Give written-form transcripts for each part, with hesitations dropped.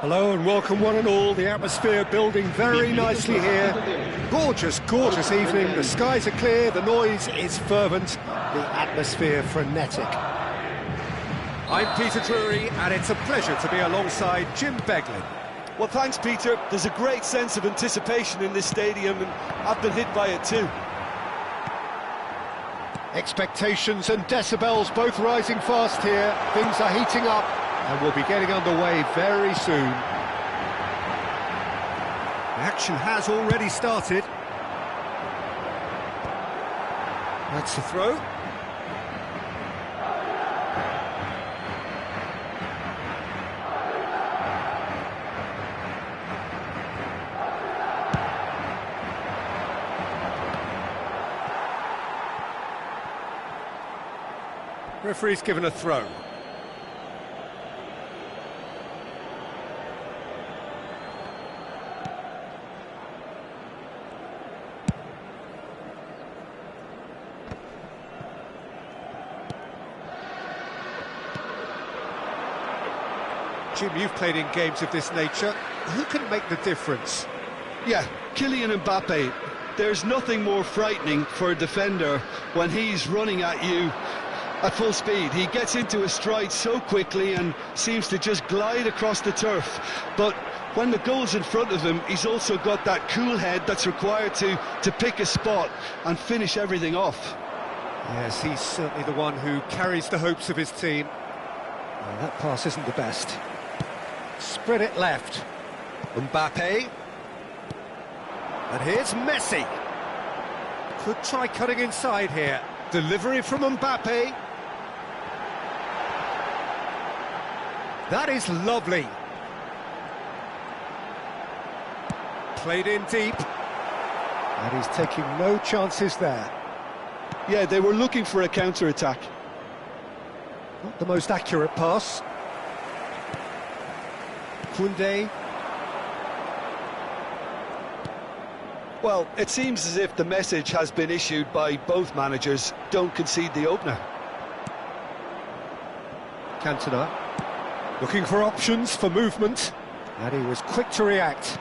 Hello and welcome one and all. The atmosphere building very nicely here. Gorgeous, gorgeous evening. The skies are clear, the noise is fervent, the atmosphere frenetic. I'm Peter Drury and it's a pleasure to be alongside Jim Beglin. Well, thanks, Peter. There's a great sense of anticipation in this stadium and I've been hit by it too. Expectations and decibels both rising fast here. Things are heating up and we'll be getting underway very soon. The action has already started. That's the throw. Referee's given a throw. Jim, you've played in games of this nature. Who can make the difference? Yeah, Kylian Mbappe. There's nothing more frightening for a defender when he's running at you at full speed. He gets into his stride so quickly and seems to just glide across the turf. But when the goal's in front of him, he's also got that cool head that's required to pick a spot and finish everything off. Yes, he's certainly the one who carries the hopes of his team. Well, that pass isn't the best. Spread it left. Mbappe. And here's Messi. Could try cutting inside here. Delivery from Mbappe. That is lovely. Played in deep. And he's taking no chances there. Yeah, they were looking for a counter-attack. Not the most accurate pass. Koundé. Well, it seems as if the message has been issued by both managers: don't concede the opener. Cantona looking for options for movement, and he was quick to react.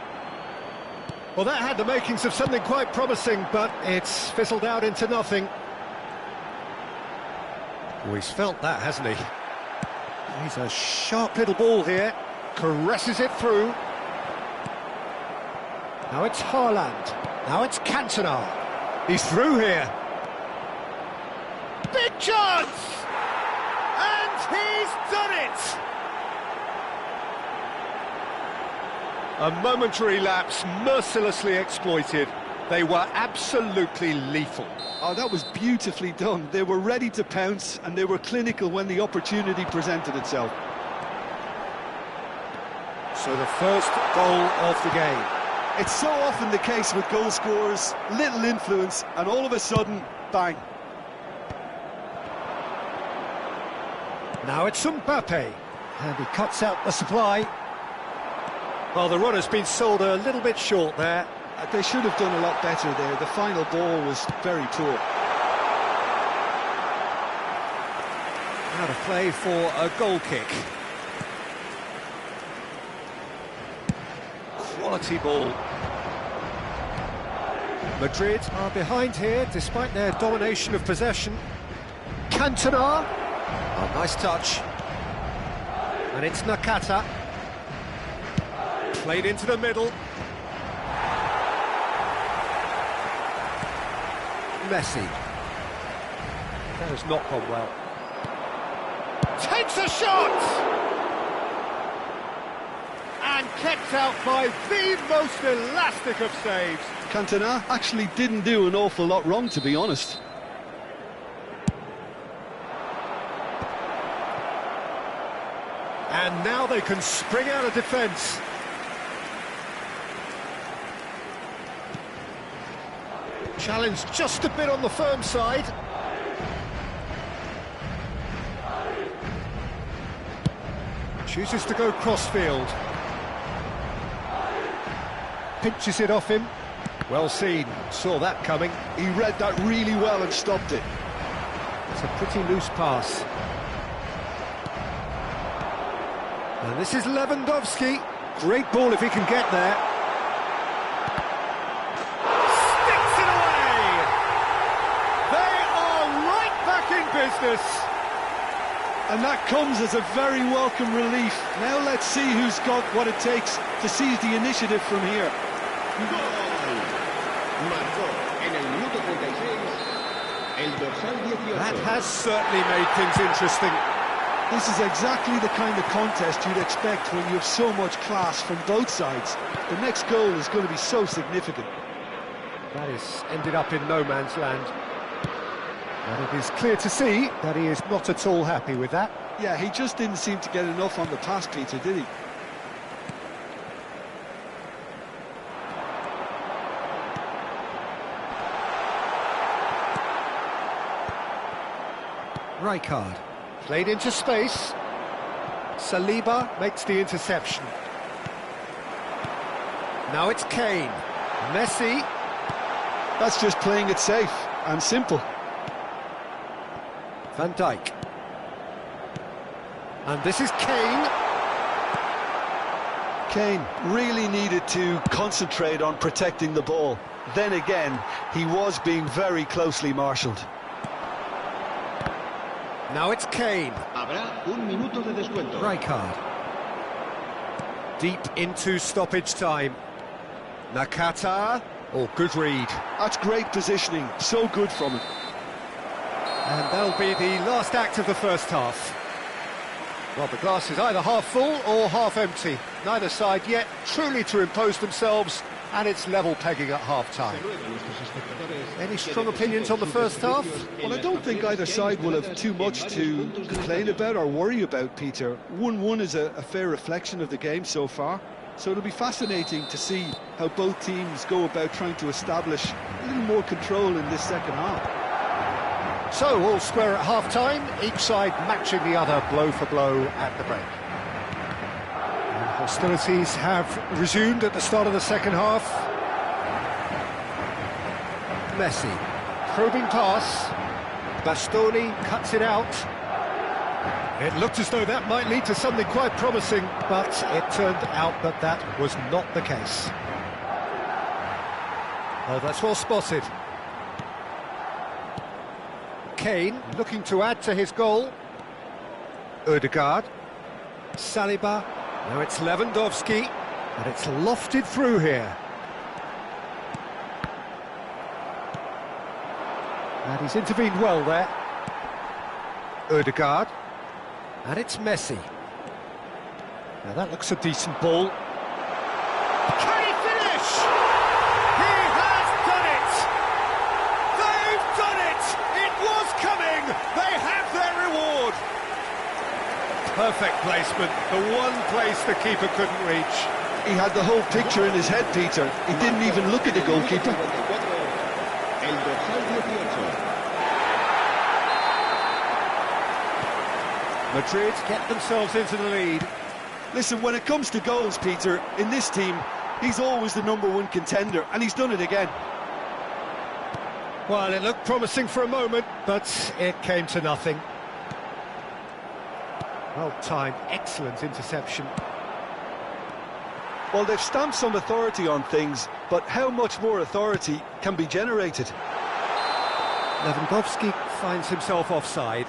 Well, that had the makings of something quite promising, but it's fizzled out into nothing. Oh, he's felt that, hasn't he? He's a sharp little ball here. Caresses it through. Now it's Haaland. Now it's Cantona. He's through here. Big chance! And he's done it! A momentary lapse, mercilessly exploited. They were absolutely lethal. Oh, that was beautifully done. They were ready to pounce and they were clinical when the opportunity presented itself. So the first goal of the game. It's so often the case with goal scorers, little influence, and all of a sudden, bang. Now it's Mbappe, and he cuts out the supply. Well, the run has been sold a little bit short there. They should have done a lot better there. The final ball was very poor. Out of play for a goal kick. Quality ball. Madrid are behind here despite their domination of possession. Cantona. Oh, nice touch. And it's Nakata. Played into the middle. Messi. That has not gone well. Takes a shot! And kept out by the most elastic of saves. Cantona actually didn't do an awful lot wrong, to be honest. And now they can spring out of defence. Challenge just a bit on the firm side. Chooses to go crossfield. Pinches it off him. Well seen, saw that coming. He read that really well and stopped it. It's a pretty loose pass. And this is Lewandowski. Great ball if he can get there. Sticks it away! They are right back in business. And that comes as a very welcome relief. Now let's see who's got what it takes to seize the initiative from here. That has certainly made things interesting. This is exactly the kind of contest you'd expect when you have so much class from both sides. The next goal is going to be so significant. That is ended up in no man's land. And it is clear to see that he is not at all happy with that. Yeah, he just didn't seem to get enough on the pass, Peter, did he? Rijkaard, played into space. Saliba makes the interception. Now it's Kane. Messi. That's just playing it safe and simple. Van Dijk. And this is Kane. Kane really needed to concentrate on protecting the ball. Then again, he was being very closely marshalled. Now it's Kane. Habrá un minuto de descuento. Rijkaard. Deep into stoppage time. Nakata. Oh, good read. That's great positioning. So good from him. And that'll be the last act of the first half. Well, the glass is either half full or half empty. Neither side yet truly to impose themselves, and it's level pegging at half-time. Any strong opinions on the first half? Well, I don't think either side will have too much to complain about or worry about, Peter. 1-1 is a fair reflection of the game so far. So it'll be fascinating to see how both teams go about trying to establish a little more control in this second half. So, all square at half-time, each side matching the other blow for blow at the break. And hostilities have resumed at the start of the second half. Messi, probing pass. Bastoni cuts it out. It looked as though that might lead to something quite promising, but it turned out that that was not the case. Oh, that's well spotted. Kane looking to add to his goal. Ødegaard. Saliba. Now it's Lewandowski. And it's lofted through here. And he's intervened well there. Ødegaard. And it's Messi. Now that looks a decent ball. Can he finish? He has done it! They've done it! It was coming! They have their reward! Perfect placement, the one place the keeper couldn't reach. He had the whole picture in his head, Peter. He didn't even look at the goalkeeper. Madrid get themselves into the lead. Listen, when it comes to goals, Peter, in this team, he's always the #1 contender, and he's done it again. Well, it looked promising for a moment, but it came to nothing. Well-timed, excellent interception. Well, they've stamped some authority on things, but how much more authority can be generated? Lewandowski finds himself offside.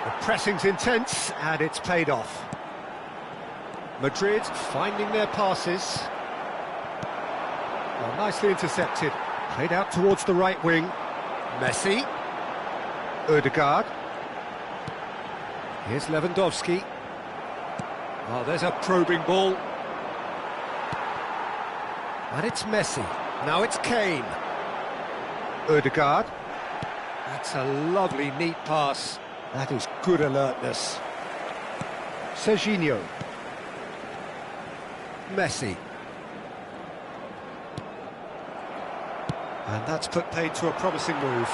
The pressing's intense, and it's paid off. Madrid finding their passes. Well, nicely intercepted. Played out towards the right wing. Messi. Ødegaard. Here's Lewandowski. Oh, there's a probing ball. And it's Messi. Now it's Kane. Ødegaard. That's a lovely, neat pass. That is good alertness. Serginho. Messi. And that's put paid to a promising move.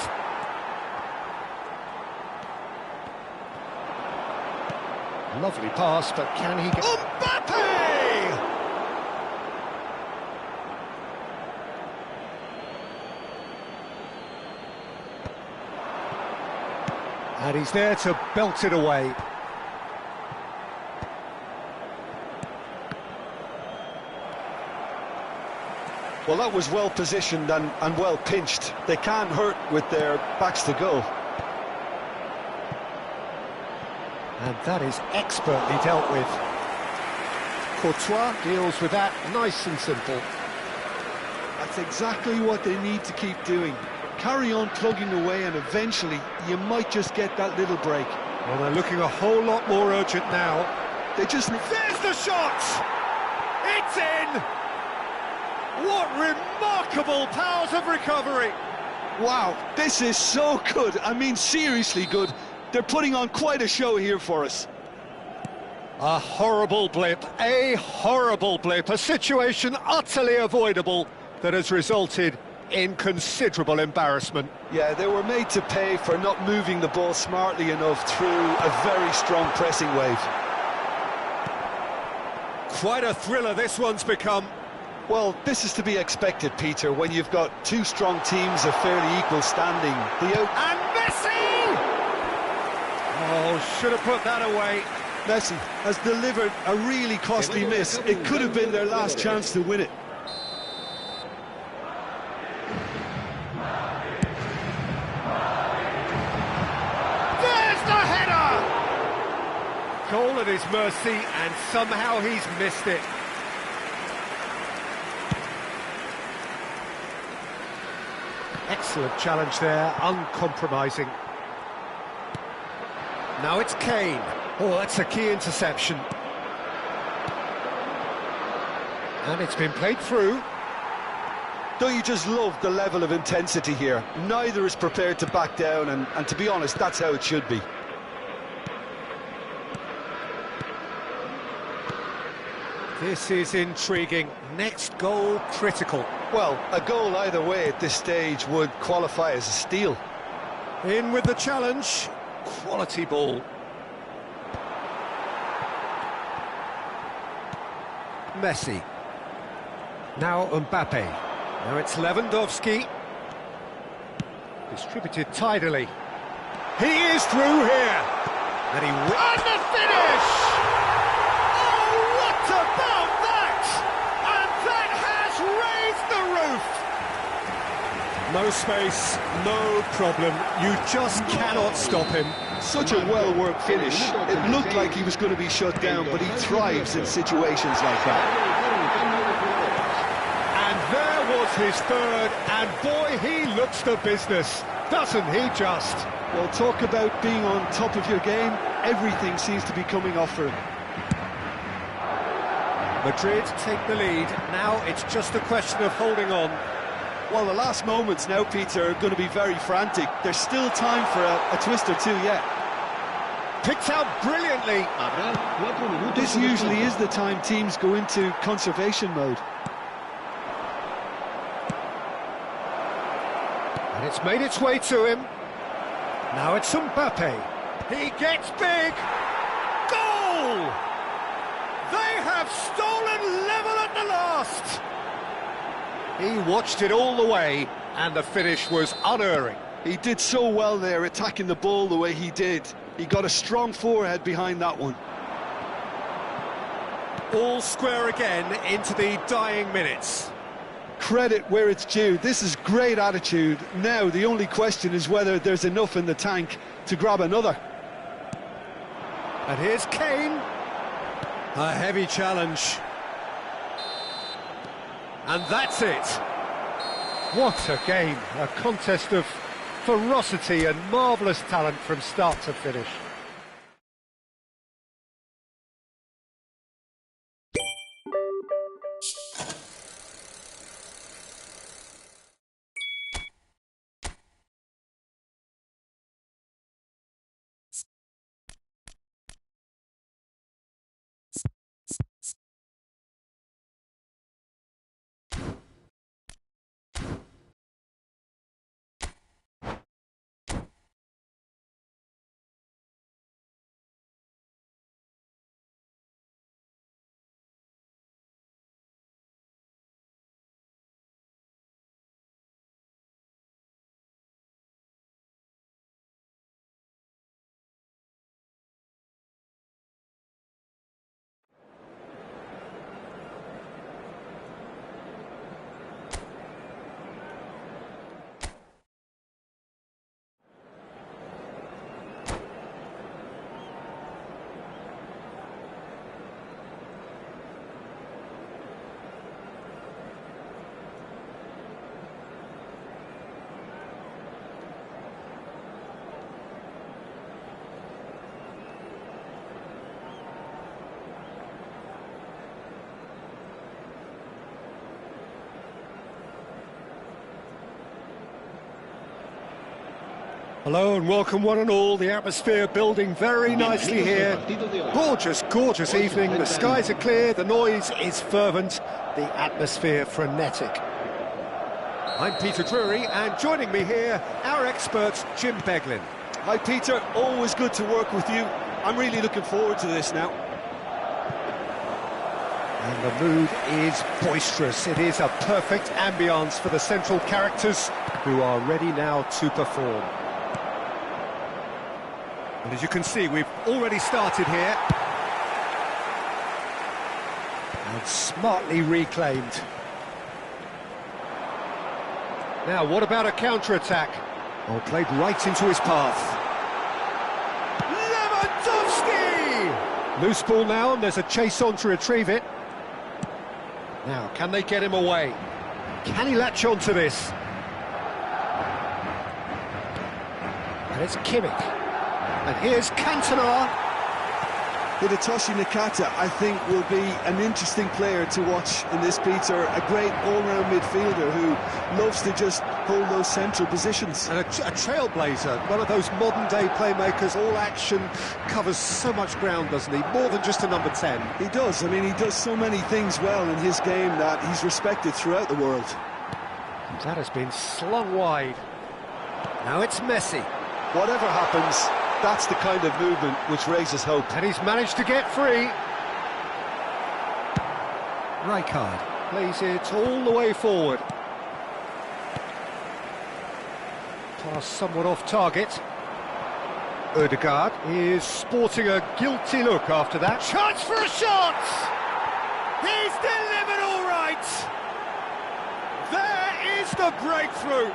Lovely pass, but can he get... Mbappe! And he's there to belt it away. Well, that was well positioned and well pinched. They can't hurt with their backs to goal. And that is expertly dealt with. Courtois deals with that nice and simple. That's exactly what they need to keep doing. Carry on plugging away, and eventually you might just get that little break. Well, they're looking a whole lot more urgent now. They just... There's the shot! It's in! What remarkable powers of recovery! Wow, this is so good. I mean, seriously good. They're putting on quite a show here for us. A horrible blip, a situation utterly avoidable that has resulted in considerable embarrassment. Yeah, they were made to pay for not moving the ball smartly enough through a very strong pressing wave. Quite a thriller this one's become. Well, this is to be expected, Peter, when you've got two strong teams of fairly equal standing. And Messi! Oh, should have put that away. Messi has delivered a really costly miss. It could have been their last chance to win it. There's the header! Goal at his mercy, and somehow he's missed it. Excellent challenge there, uncompromising. Now it's Kane. Oh, that's a key interception. And it's been played through. Don't you just love the level of intensity here? Neither is prepared to back down, and to be honest, that's how it should be. This is intriguing. Next goal critical. Well, a goal either way at this stage would qualify as a steal. In with the challenge. Quality ball. Messi. Now Mbappe. Now it's Lewandowski. Distributed tidily. He is through here. And he wins the finish! Oh, what about that? And that has raised the roof. No space, no problem. You just cannot stop him. Such a well-worked finish. It looked like he was going to be shut down, but he thrives in situations like that. And there was his third, and boy, he looks the business, doesn't he just? Well, talk about being on top of your game. Everything seems to be coming off for him. Madrid take the lead. Now it's just a question of holding on. Well, the last moments now, Peter, are going to be very frantic. There's still time for a twist or two yet. Picked out brilliantly. This usually is the time teams go into conservation mode. And it's made its way to him. Now it's Mbappe. He gets big. Goal! They have stolen level at the last. He watched it all the way, and the finish was unerring. He did so well there, attacking the ball the way he did. He got a strong forehead behind that one. All square again into the dying minutes. Credit where it's due. This is great attitude. Now the only question is whether there's enough in the tank to grab another. And here's Kane. A heavy challenge. And that's it. What a game. A contest of ferocity and marvellous talent from start to finish. Hello and welcome one and all. The atmosphere building very nicely here. Gorgeous, gorgeous evening. The skies are clear, the noise is fervent, the atmosphere frenetic. I'm Peter Drury, and joining me here, our expert, Jim Beglin. Hi Peter, always good to work with you. I'm really looking forward to this now. And the mood is boisterous. It is a perfect ambience for the central characters who are ready now to perform. And as you can see, we've already started here. And smartly reclaimed. Now, what about a counter-attack? Oh, played right into his path. Lewandowski! Loose ball now, and there's a chase on to retrieve it. Now, can they get him away? Can he latch on to this? And it's Kimmich. And here's Cantona. Hidetoshi Nakata, I think, will be an interesting player to watch in this, Peter. A great all-round midfielder who loves to just hold those central positions. And a trailblazer, one of those modern-day playmakers, all action, covers so much ground, doesn't he? More than just a number 10. He does. I mean, he does so many things well in his game that he's respected throughout the world. That has been slung wide. Now it's Messi. Whatever happens, that's the kind of movement which raises hope. And he's managed to get free. Rijkaard plays it all the way forward. Pass somewhat off target. Ødegaard is sporting a guilty look after that. Chance for a shot! He's delivered all right! There is the breakthrough!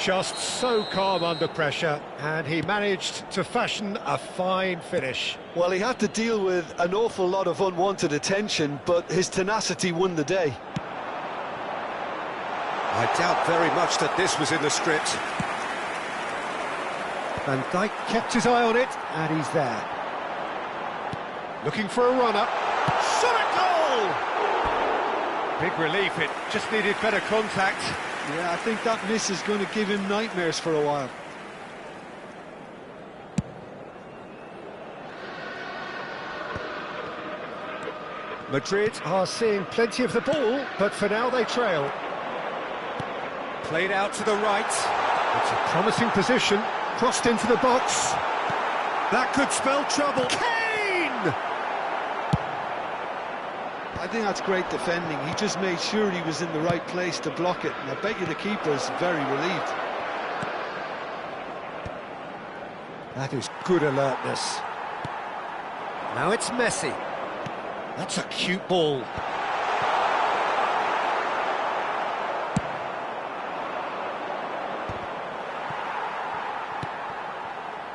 Just so calm under pressure, and he managed to fashion a fine finish. Well, he had to deal with an awful lot of unwanted attention, but his tenacity won the day. I doubt very much that this was in the script. Van Dijk kept his eye on it, and he's there. Looking for a runner. Shot at goal! Big relief, it just needed better contact. Yeah, I think that miss is going to give him nightmares for a while. Madrid are seeing plenty of the ball, but for now they trail. Played out to the right. It's a promising position. Crossed into the box. That could spell trouble. Kane! I think that's great defending. He just made sure he was in the right place to block it, and I bet you the keeper's very relieved. That is good alertness. Now it's Messi. That's a cute ball.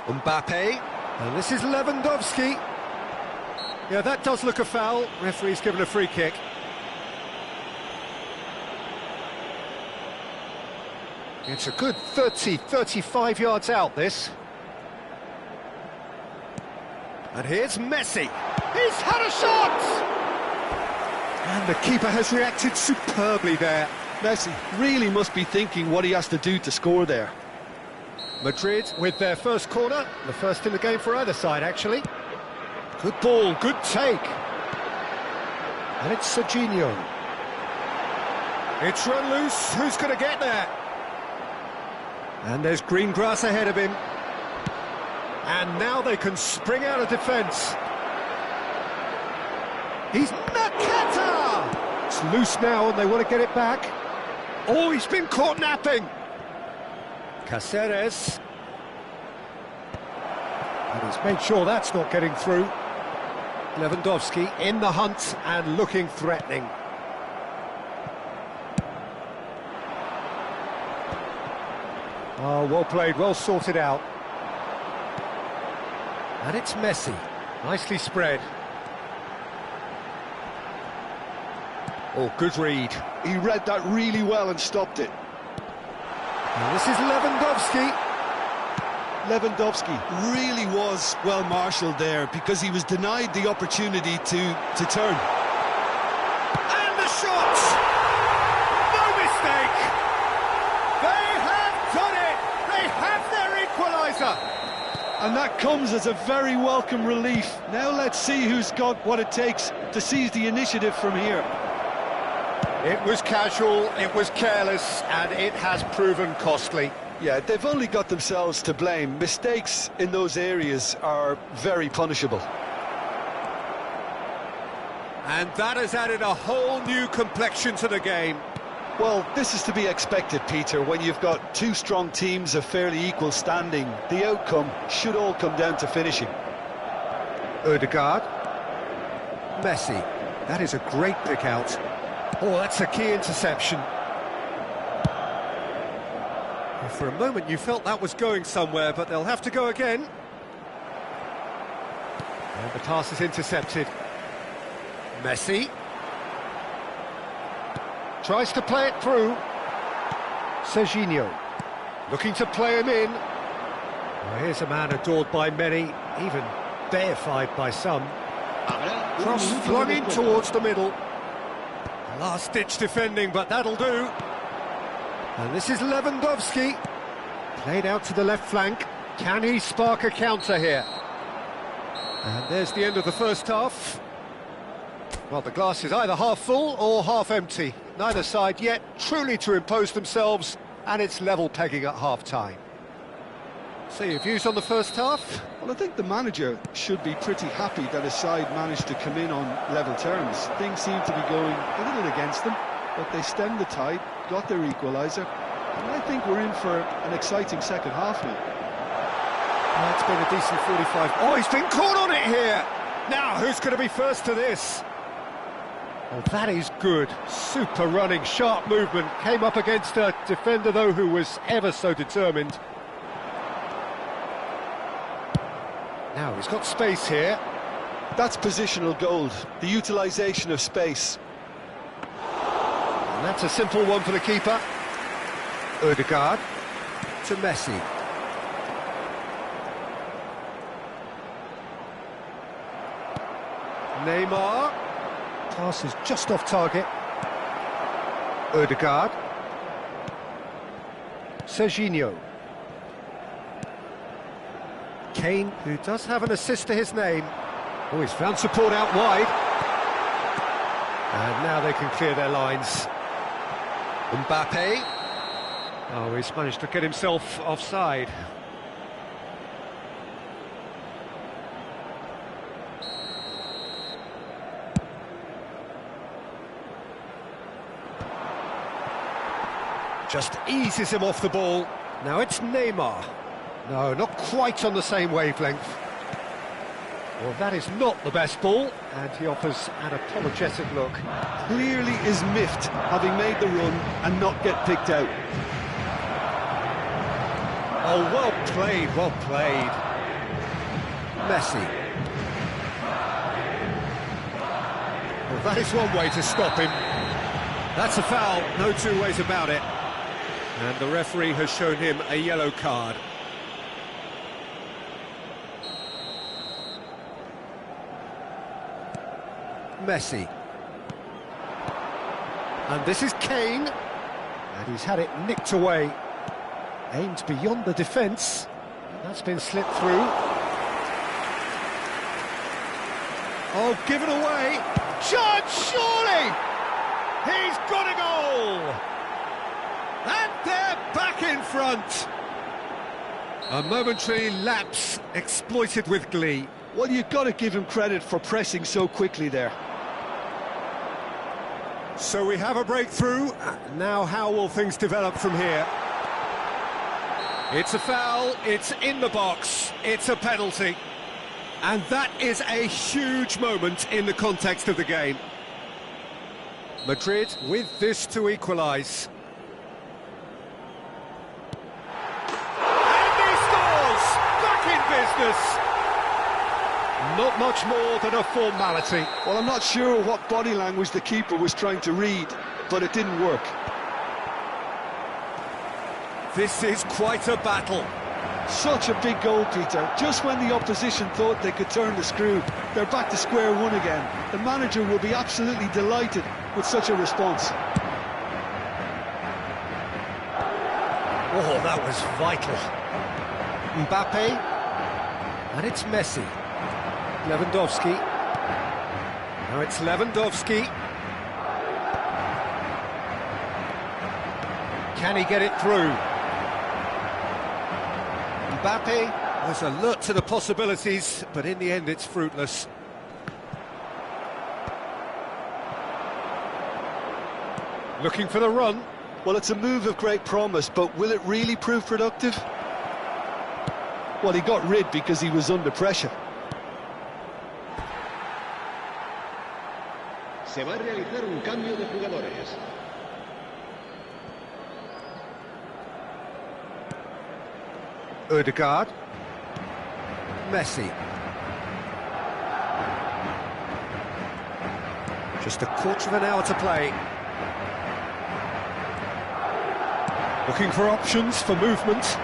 Mbappe, and this is Lewandowski. Yeah, that does look a foul. Referee's given a free kick. It's a good 35 yards out, this. And here's Messi. He's had a shot! And the keeper has reacted superbly there. Messi really must be thinking what he has to do to score there. Madrid with their first corner, the first in the game for either side, actually. Good ball, good take. And it's Serginho. It's run loose, who's going to get there? And there's green grass ahead of him. And now they can spring out of defence. He's Nakata! It's loose now and they want to get it back. Oh, he's been caught napping. Cáceres. And he's made sure that's not getting through. Lewandowski in the hunt and looking threatening. Oh, well played, well sorted out. And it's Messi. Nicely spread. Oh, good read. He read that really well and stopped it. And this is Lewandowski. Lewandowski really was well marshalled there because he was denied the opportunity to turn. And the shot! No mistake! They have done it! They have And that comes as a very welcome relief. Now let's see who's got what it takes to seize the initiative from here. It was casual, it was careless, and it has proven costly. Yeah, they've only got themselves to blame. Mistakes in those areas are very punishable. And that has added a whole new complexion to the game. Well, this is to be expected, Peter. When you've got two strong teams of fairly equal standing, the outcome should all come down to finishing. Odegaard. Messi. That is a great pick out. Oh, that's a key interception. For a moment you felt that was going somewhere, but they'll have to go again. And the pass is intercepted. Messi. Tries to play it through. Serginho. Looking to play him in. Well, here's a man adored by many, even deified by some. Cross flung in towards the middle. Last-ditch defending, but that'll do. And this is Lewandowski. Played out to the left flank. Can he spark a counter here? And there's the end of the first half. Well, the glass is either half full or half empty. Neither side yet truly to impose themselves, and it's level pegging at half-time. So your views on the first half? Well, I think the manager should be pretty happy that his side managed to come in on level terms. Things seem to be going a little against them, but they stemmed the tide, got their equaliser, and I think we're in for an exciting second half now. Well, it's been a decent 45. Oh, he's been caught on it here! Now, who's going to be first to this? Oh, that is good. Super running, sharp movement. Came up against a defender, though, who was ever so determined. Now, he's got space here. That's positional gold, the utilisation of space. And that's a simple one for the keeper. Odegaard to Messi. Neymar. Pass is just off target. Odegaard. Serginho. Kane, who does have an assist to his name. Oh, he's found support out wide. And now they can clear their lines. Mbappe. Oh, he's managed to get himself offside. Just eases him off the ball. Now it's Neymar. No, not quite on the same wavelength. Well, that is not the best ball, and he offers an apologetic look. Clearly is miffed, having made the run and not get picked out. Oh, well played, well played. Messi. Well, that is one way to stop him. That's a foul, no two ways about it. And the referee has shown him a yellow card. Messi. And this is Kane. And he's had it nicked away. Aimed beyond the defence. That's been slipped through. Oh, given away. Judge, surely! He's got a goal! And they're back in front. A momentary lapse exploited with glee. Well, you've got to give him credit for pressing so quickly there. So we have a breakthrough. Now how will things develop from here? It's a foul, it's in the box, it's a penalty. And that is a huge moment in the context of the game. Madrid with this to equalise. And he scores! Back in business! Not much more than a formality. Well, I'm not sure what body language the keeper was trying to read, but it didn't work. This is quite a battle. Such a big goal, Peter. Just when the opposition thought they could turn the screw, they're back to square one again. The manager will be absolutely delighted with such a response. Oh, that was vital. Mbappe. And it's Messi. Lewandowski. Now it's Lewandowski. Can he get it through? Mbappe was alert to the possibilities, but in the end it's fruitless. Looking for the run. Well, it's a move of great promise, but will it really prove productive? Well, he got rid because he was under pressure. Se va a realizar un cambio de jugadores. Ødegaard. Messi. Just a quarter of an hour to play. Looking for options for movement.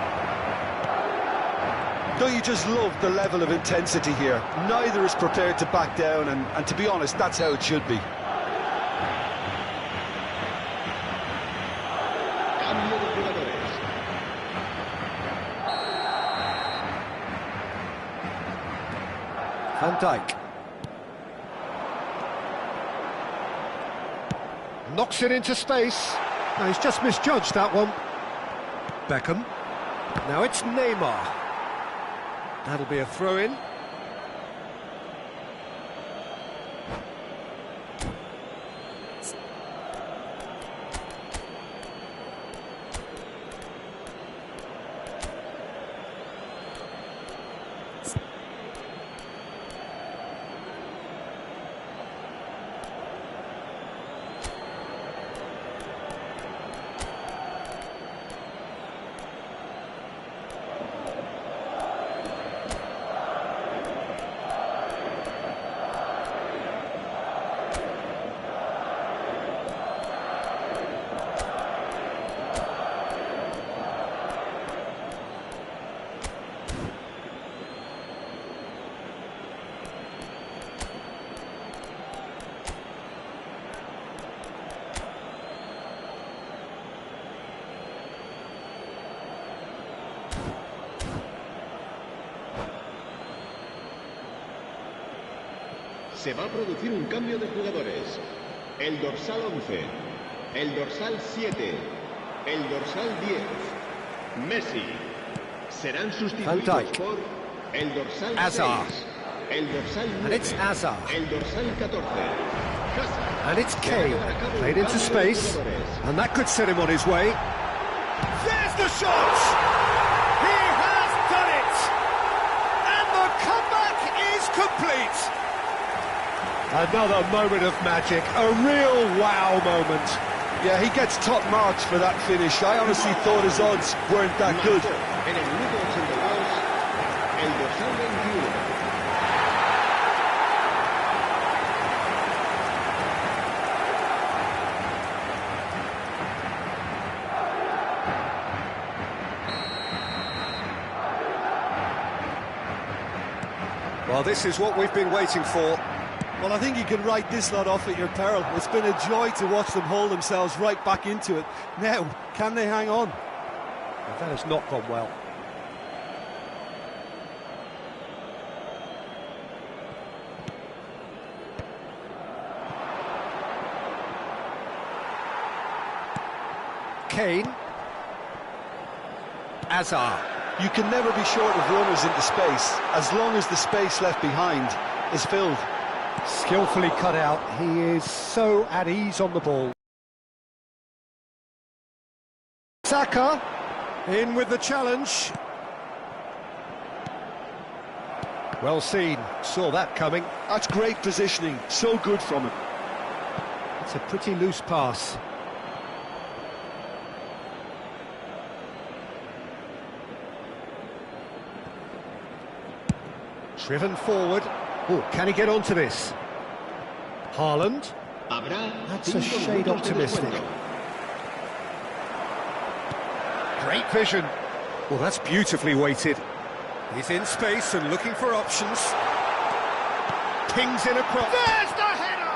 Don't you just love the level of intensity here? Neither is prepared to back down, and to be honest, that's how it should be. Cambio de jugadores. Van Dijk. Knocks it into space. No, he's just misjudged that one. Beckham. Now it's Neymar. That'll be a throw-in. Se va a producir un cambio de jugadores. El dorsal 11, el dorsal 7, el dorsal 10, Messi. Serán sustituidos por el dorsal 6, el dorsal 9, and it's Hazard. el dorsal 14. And it's Kane, played into space, and that could set him on his way. There's the shot! He has done it! And the comeback is complete! Another moment of magic, a real wow moment. Yeah, he gets top marks for that finish. I honestly thought his odds weren't that good. En el minuto 82, el dorsal 21. Well, this is what we've been waiting for. Well, I think you can write this lot off at your peril. It's been a joy to watch them hold themselves right back into it. Now, can they hang on? Well, that has not gone well. Kane. Hazard. You can never be short of runners into space, as long as the space left behind is filled. Skillfully cut out. He is so at ease on the ball. Saka in with the challenge. Well seen. Saw that coming. That's great positioning. So good from him. It's a pretty loose pass. Driven forward. Oh, can he get onto this? Haaland. That's a shade optimistic. Great vision. Well, that's beautifully weighted. He's in space and looking for options. Pings in across. There's the header!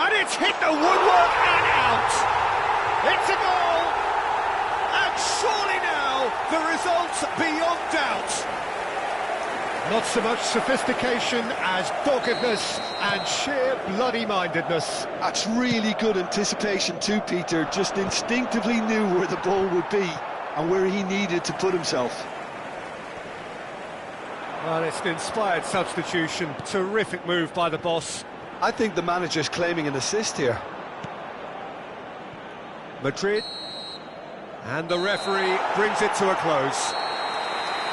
And it's hit the woodwork and out! It's a goal! And surely now, the result's beyond doubt. Not so much sophistication as doggedness and sheer bloody-mindedness. That's really good anticipation too, Peter. Just instinctively knew where the ball would be and where he needed to put himself. Well, it's an inspired substitution. Terrific move by the boss. I think the manager's claiming an assist here. Madrid. And the referee brings it to a close.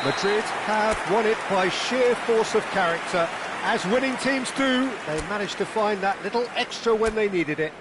Madrid have won it by sheer force of character. As winning teams do, they managed to find that little extra when they needed it.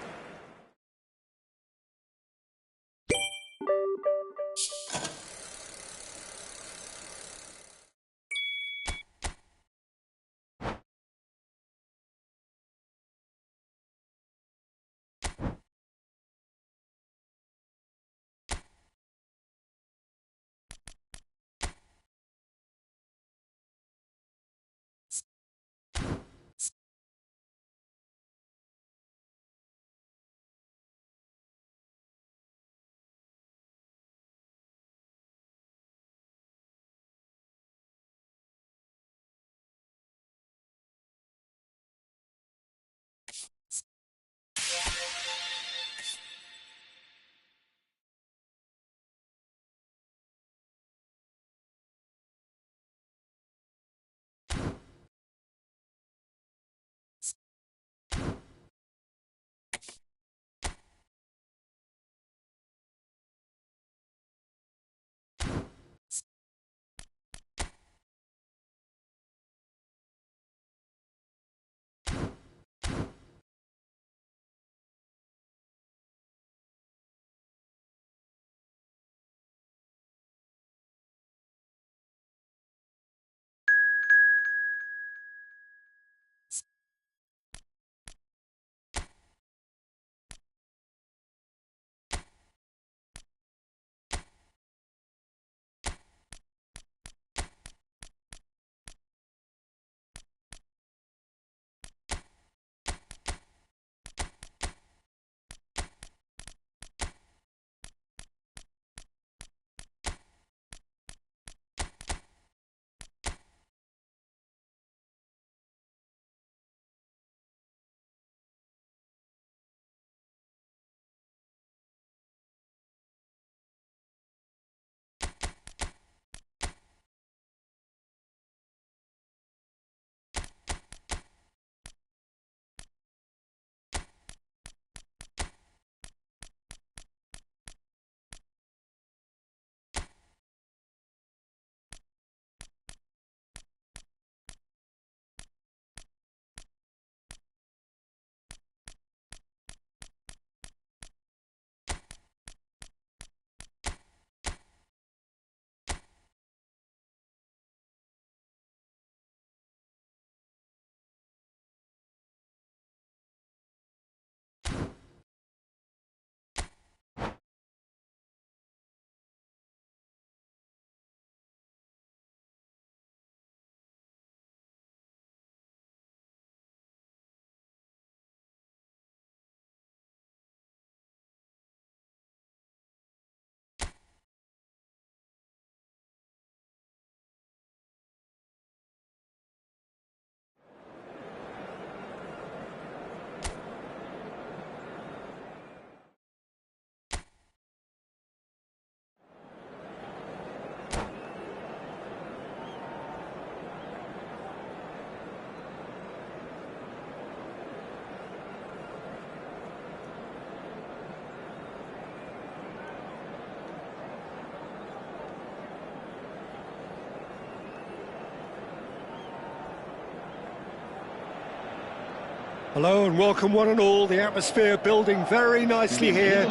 Hello and welcome one and all. The atmosphere building very nicely here.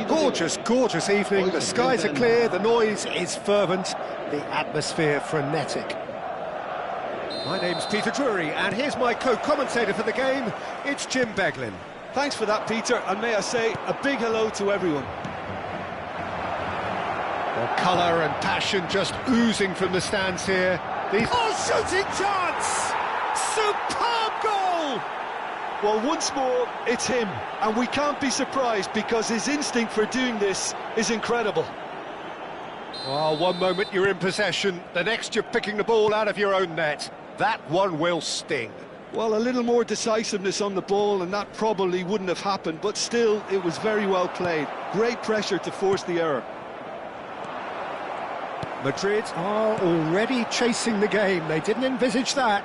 Gorgeous, gorgeous evening. The skies are clear, the noise is fervent, the atmosphere frenetic. My name's Peter Drury and here's my co-commentator for the game. It's Jim Beglin. Thanks for that, Peter, and may I say a big hello to everyone. Well, colour and passion just oozing from the stands here. Shooting chance! Superb goal! Well, once more, it's him, and we can't be surprised because his instinct for doing this is incredible. Well, one moment you're in possession, the next you're picking the ball out of your own net. That one will sting. Well, a little more decisiveness on the ball and that probably wouldn't have happened, but still, it was very well played. Great pressure to force the error. Madrid are already chasing the game. They didn't envisage that.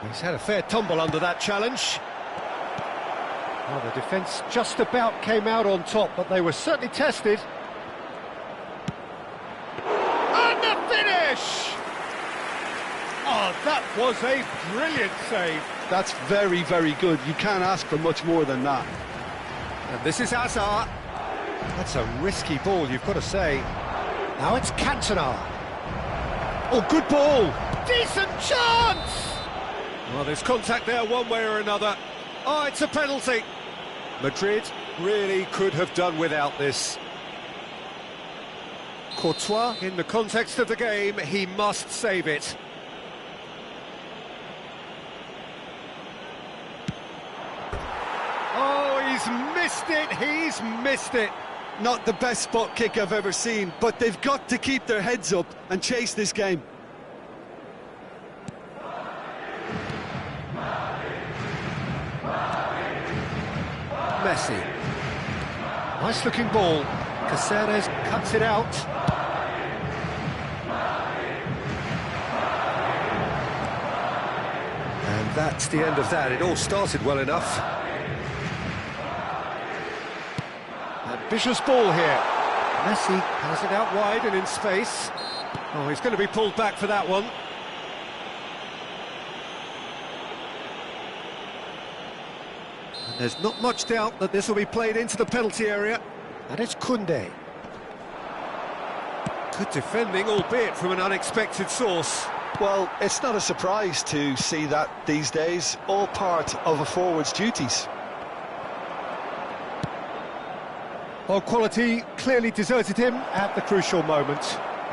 He's had a fair tumble under that challenge. Well, the defence just about came out on top, but they were certainly tested. And the finish! Oh, that was a brilliant save. That's very, very good. You can't ask for much more than that. And this is Hazard. That's a risky ball, you've got to say. Now it's Cantona. Oh, good ball! Decent chance! Well, there's contact there one way or another. Oh, it's a penalty. Madrid really could have done without this. Courtois, in the context of the game, he must save it. Oh, he's missed it. Not the best spot kick I've ever seen, but they've got to keep their heads up and chase this game. Messi. Nice looking ball. Caceres cuts it out. And that's the end of that. It all started well enough. Ambitious ball here. Messi has it out wide and in space. Oh, he's going to be pulled back for that one. And there's not much doubt that this will be played into the penalty area. And it's Koundé. Good defending, albeit from an unexpected source. Well, it's not a surprise to see that these days, all part of a forward's duties. Well, quality clearly deserted him at the crucial moment.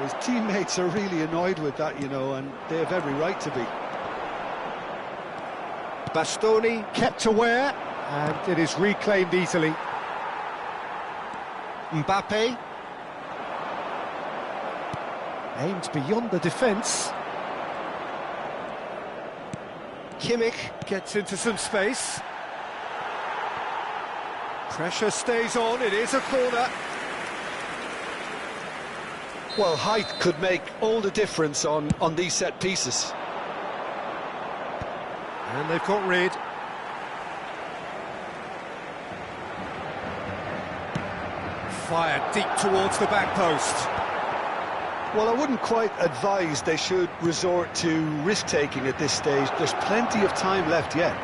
His teammates are really annoyed with that, you know, and they have every right to be. Bastoni kept aware, and it is reclaimed easily. Mbappe aimed beyond the defence. Kimmich gets into some space. Pressure stays on, it is a corner. Well, height could make all the difference on these set pieces. And they've got rid. Fired deep towards the back post. Well, I wouldn't quite advise they should resort to risk-taking at this stage. There's plenty of time left yet.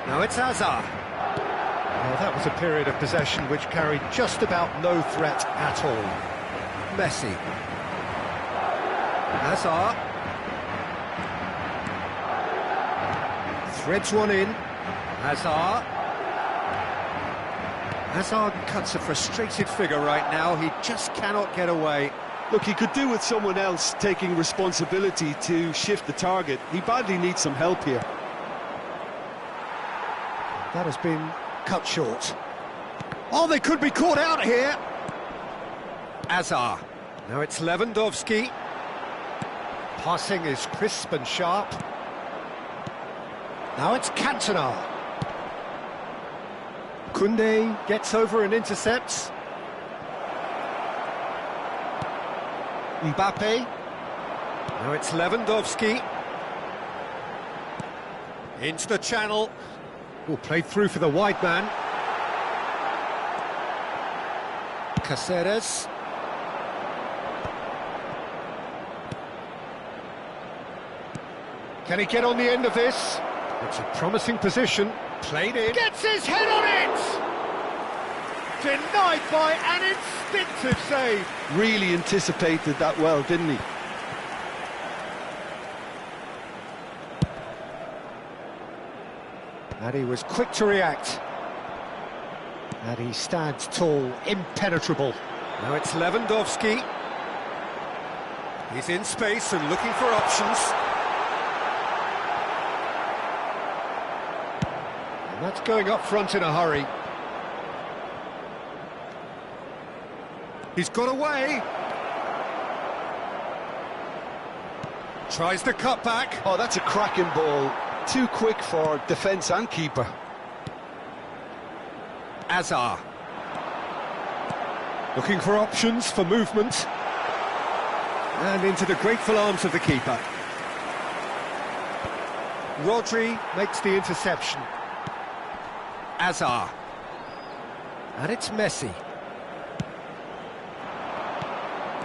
Now it's Hazard. Well, that was a period of possession which carried just about no threat at all. Messi. Hazard. Threads one in. Hazard. Hazard cuts a frustrated figure right now. He just cannot get away. Look, he could do with someone else taking responsibility to shift the target. He badly needs some help here. That has been cut short. Oh, they could be caught out here. Hazard. Now it's Lewandowski. Passing is crisp and sharp. Now it's Cantona. Koundé gets over and intercepts. Mbappe. Now it's Lewandowski. Into the channel. Oh, played through for the wide man. Caceres. Can he get on the end of this? It's a promising position. Played in. Gets his head on it! Denied by an instinctive save. Really anticipated that well, didn't he? And he was quick to react. And he stands tall, impenetrable. Now it's Lewandowski. He's in space and looking for options. And that's going up front in a hurry. He's got away. Tries the cut back. Oh, that's a cracking ball. Too quick for defence and keeper. Azar. Looking for options for movement. And into the grateful arms of the keeper. Rodri makes the interception. Azar. And it's Messi.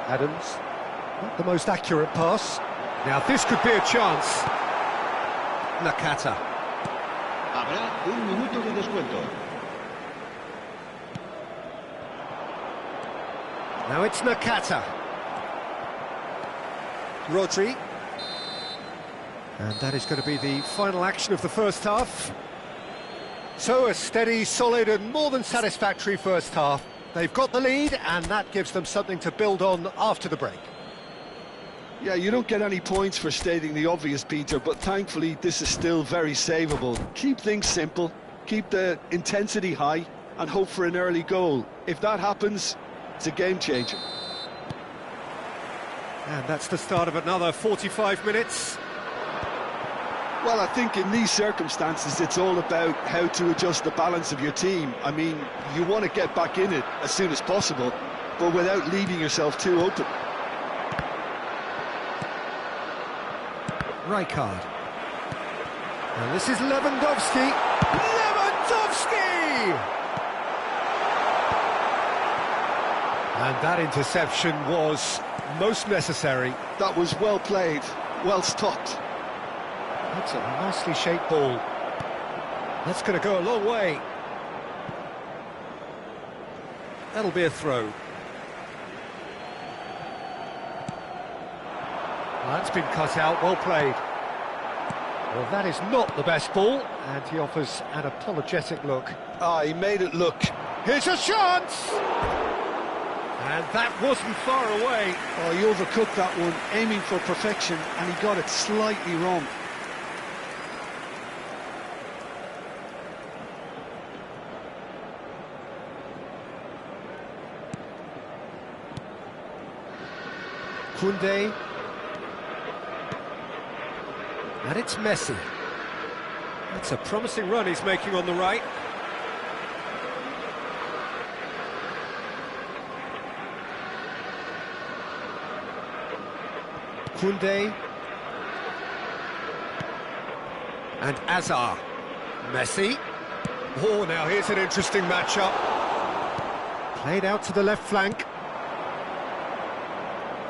Adams. Not the most accurate pass. Now this could be a chance. Nakata. Habrá un minuto de descuento. Now it's Nakata. Rodri. And that is going to be the final action of the first half. So a steady, solid and more than satisfactory first half. They've got the lead and that gives them something to build on after the break. Yeah, you don't get any points for stating the obvious, Peter, but thankfully this is still very savable. Keep things simple, keep the intensity high and hope for an early goal. If that happens, it's a game changer. And that's the start of another 45 minutes. Well, I think in these circumstances it's all about how to adjust the balance of your team. I mean, you want to get back in it as soon as possible, but without leaving yourself too open. Rijkaard. And this is Lewandowski. Lewandowski! And that interception was most necessary. That was well played, well stopped. That's a nicely shaped ball. That's going to go a long way. That'll be a throw. Well, that's been cut out, well played. Well, that is not the best ball, and he offers an apologetic look. Ah, he made it look. Here's a chance! And that wasn't far away. Oh, he overcooked that one, aiming for perfection, and he got it slightly wrong. Koundé. And it's Messi. That's a promising run he's making on the right. Koundé. And Azar. Messi. Oh, now here's an interesting matchup. Played out to the left flank.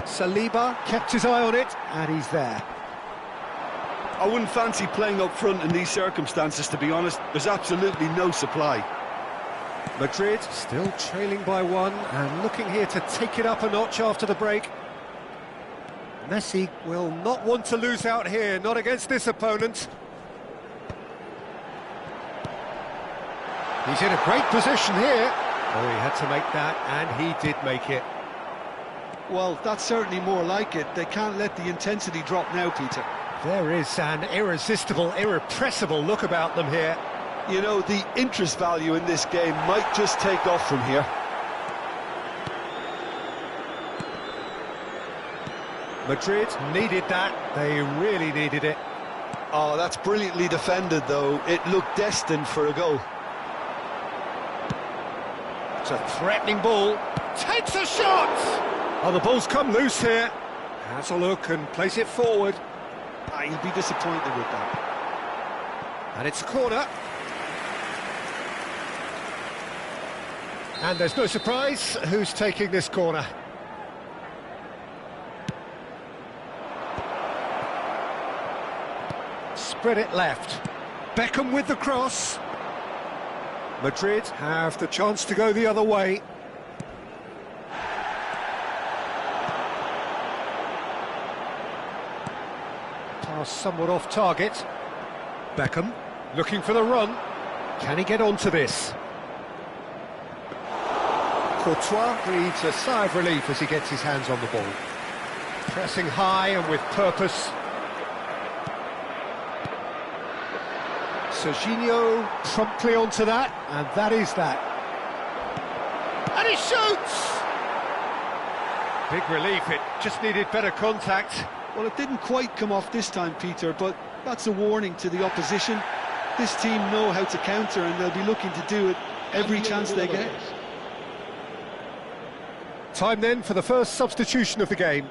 Saliba kept his eye on it, and he's there. I wouldn't fancy playing up front in these circumstances, to be honest. There's absolutely no supply. Madrid still trailing by one, and looking here to take it up a notch after the break. Messi will not want to lose out here, not against this opponent. He's in a great position here. Oh, he had to make that, and he did make it. Well, that's certainly more like it. They can't let the intensity drop now, Peter. There is an irresistible, irrepressible look about them here. You know, the interest value in this game might just take off from here. Madrid needed that. They really needed it. Oh, that's brilliantly defended, though. It looked destined for a goal. It's a threatening ball. Takes a shot! Oh, the ball's come loose here. Has a look and plays it forward. He'll be disappointed with that. And it's a corner. And there's no surprise who's taking this corner. Spread it left. Beckham with the cross. Madrid have the chance to go the other way. Pass somewhat off target. Beckham looking for the run. Can he get onto this? Courtois breathes a sigh of relief as he gets his hands on the ball. Pressing high and with purpose. Serginho promptly onto that, and that is that. And he shoots! Big relief, it just needed better contact. Well, it didn't quite come off this time, Peter, but that's a warning to the opposition. This team know how to counter, and they'll be looking to do it every chance they get. Time then for the first substitution of the game.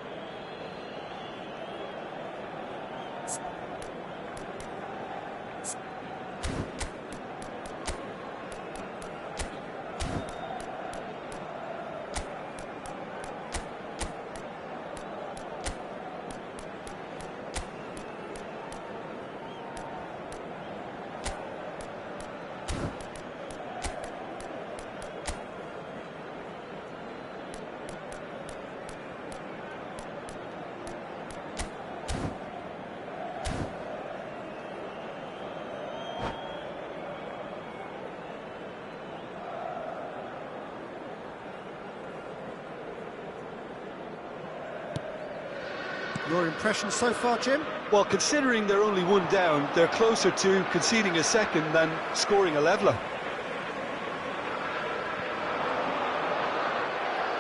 Your impression so far, Jim? Well, considering they're only one down, they're closer to conceding a second than scoring a leveller.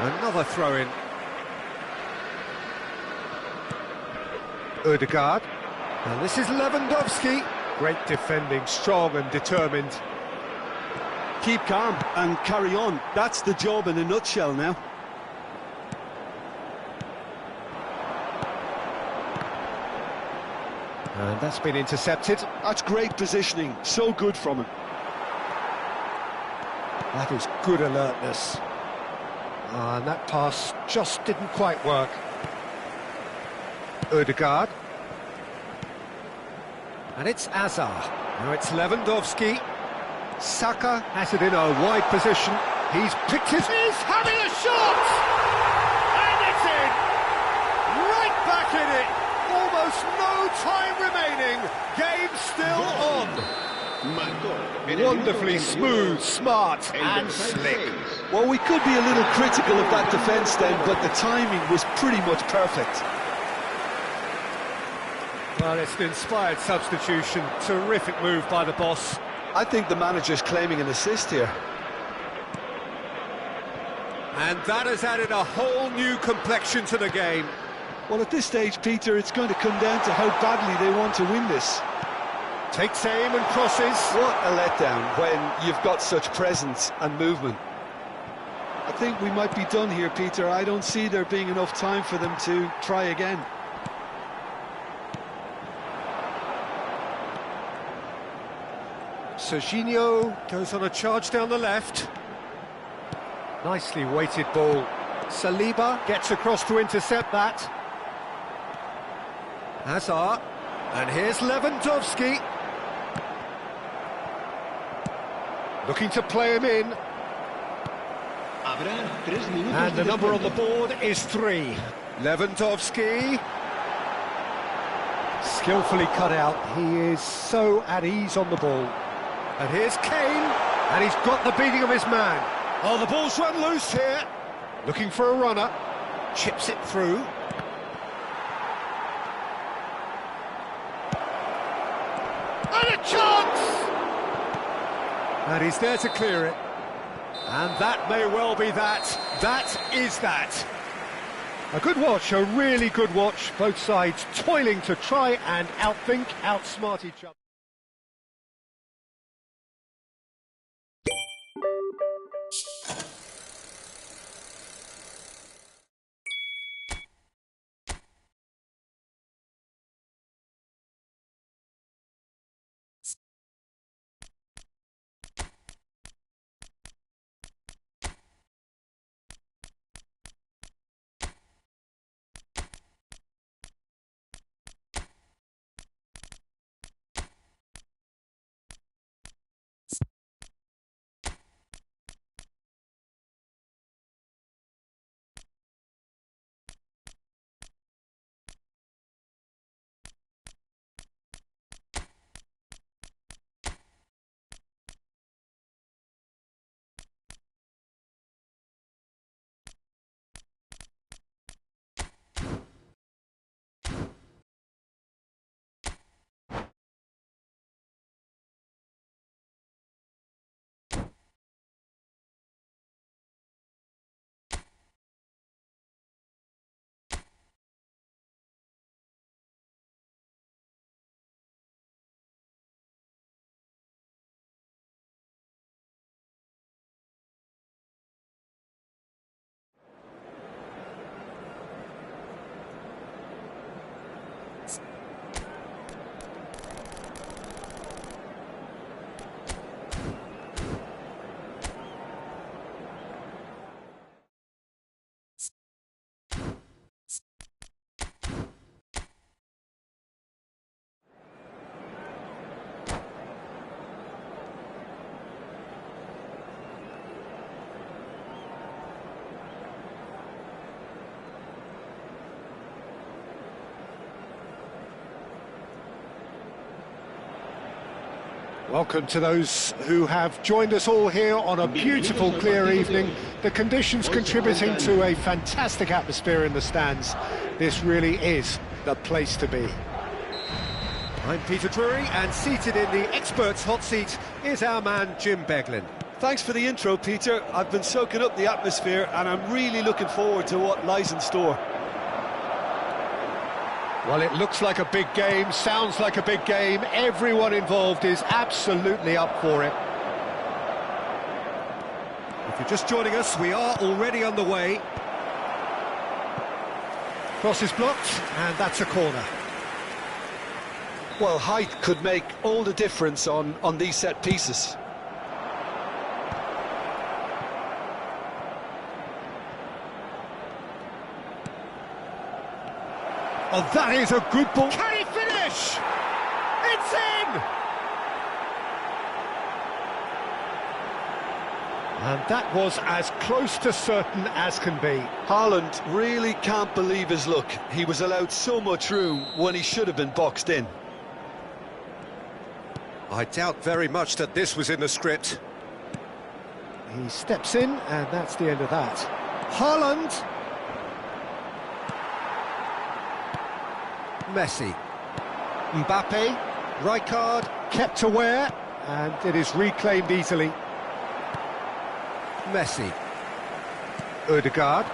Another throw-in. Ødegaard. And this is Lewandowski. Great defending, strong and determined. Keep calm and carry on. That's the job in a nutshell now. And that's been intercepted. That's great positioning, so good from him. That is good alertness. And that pass just didn't quite work. Ødegaard. And it's Azar. Now it's Lewandowski. Saka has it in a wide position. He's picked it. He's having a shot! And it's in! Right back in it! Almost no time remaining. Game still on. Wonderfully smooth, smart and slick. Well, we could be a little critical of that defence then, but the timing was pretty much perfect. Well, it's an inspired substitution. Terrific move by the boss. I think the manager's claiming an assist here. And that has added a whole new complexion to the game. Well, at this stage, Peter, it's going to come down to how badly they want to win this. Takes aim and crosses. What a letdown when you've got such presence and movement. I think we might be done here, Peter. I don't see there being enough time for them to try again. Serginho goes on a charge down the left. Nicely weighted ball. Saliba gets across to intercept that. Hazard. And here's Lewandowski. Looking to play him in. And the number on the board is 3. Lewandowski. Skillfully cut out. He is so at ease on the ball. And here's Kane. And he's got the beating of his man. Oh, the ball's run loose here. Looking for a runner. Chips it through. And a chance! And he's there to clear it. And that may well be that. That is that. A good watch, a really good watch. Both sides toiling to try and outthink, outsmart each other. Welcome to those who have joined us all here on a beautiful, clear evening. The conditions contributing to a fantastic atmosphere in the stands. This really is the place to be. I'm Peter Drury, and seated in the experts' hot seat is our man Jim Beglin. Thanks for the intro, Peter. I've been soaking up the atmosphere and I'm really looking forward to what lies in store. Well, it looks like a big game, sounds like a big game. Everyone involved is absolutely up for it. If you're just joining us, we are already underway. Cross is blocked, and that's a corner. Well, height could make all the difference on these set pieces. Oh, that is a good ball. Can he finish? It's in! And that was as close to certain as can be. Haaland really can't believe his luck. He was allowed so much room when he should have been boxed in. I doubt very much that this was in the script. He steps in, and that's the end of that. Haaland! Messi. Mbappe, Rijkaard, kept aware, and it is reclaimed easily. Messi. Ødegaard.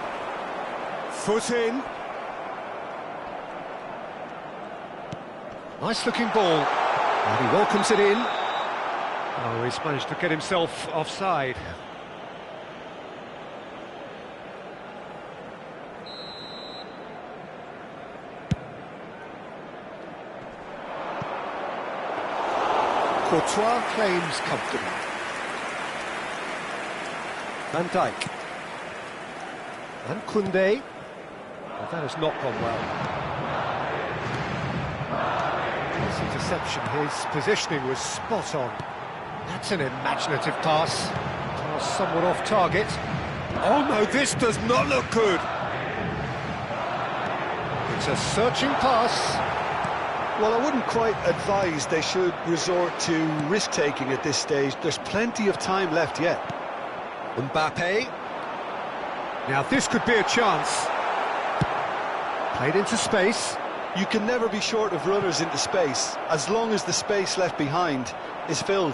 Foot in. Nice looking ball. And he welcomes it in. Oh, he's managed to get himself offside. Courtois claims comfortably. Van Dijk. And Koundé. Well, that has not gone well. This interception, his positioning was spot on. That's an imaginative pass. Pass somewhat off target. Oh no, this does not look good. It's a searching pass. Well, I wouldn't quite advise they should resort to risk-taking at this stage. There's plenty of time left yet. Mbappe. Now this could be a chance. Played into space. You can never be short of runners into space, as long as the space left behind is filled.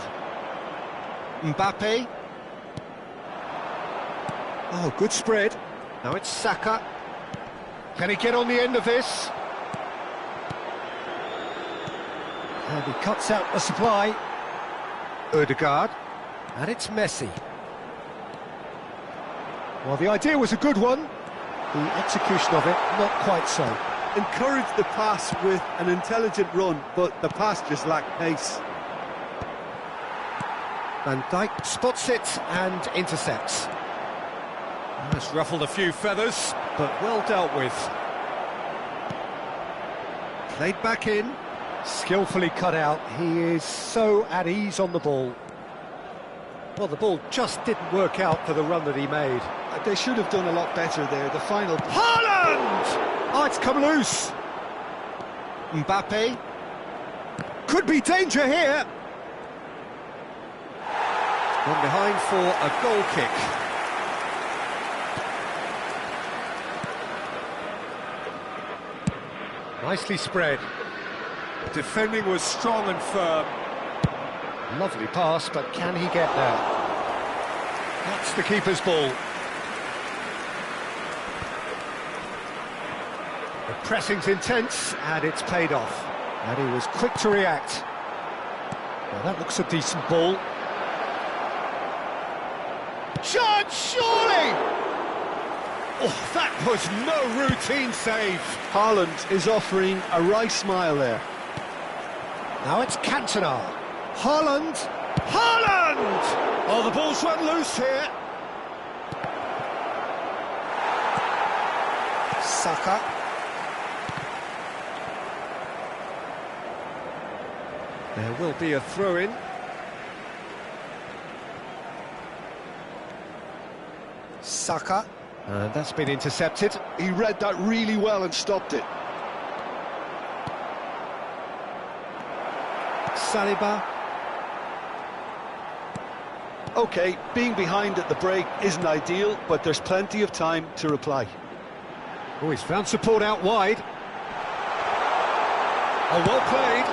Mbappe. Oh, good spread. Now it's Saka. Can he get on the end of this? And he cuts out the supply. Ødegaard. And it's Messi. Well, the idea was a good one. The execution of it, not quite so. Encouraged the pass with an intelligent run, but the pass just lacked pace. Van Dijk spots it and intercepts. That's ruffled a few feathers, but well dealt with. Played back in. Skillfully cut out. He is so at ease on the ball. Well, the ball just didn't work out for the run that he made. They should have done a lot better there. The final... Haaland! Oh, it's come loose. Mbappe. Could be danger here. Gone behind for a goal kick. Nicely spread. Defending was strong and firm. Lovely pass, but can he get there? That's the keeper's ball. The pressing's intense, and it's paid off. And he was quick to react. Well, that looks a decent ball. Chance, surely! Oh, that was no routine save. Haaland is offering a wry smile there. Now it's Cantona. Haaland! Haaland! Oh, the ball's run loose here. Saka. There will be a throw-in. Saka. And that's been intercepted. He read that really well and stopped it. Saliba. OK, being behind at the break isn't ideal, but there's plenty of time to reply. Oh, he's found support out wide. Oh, well played.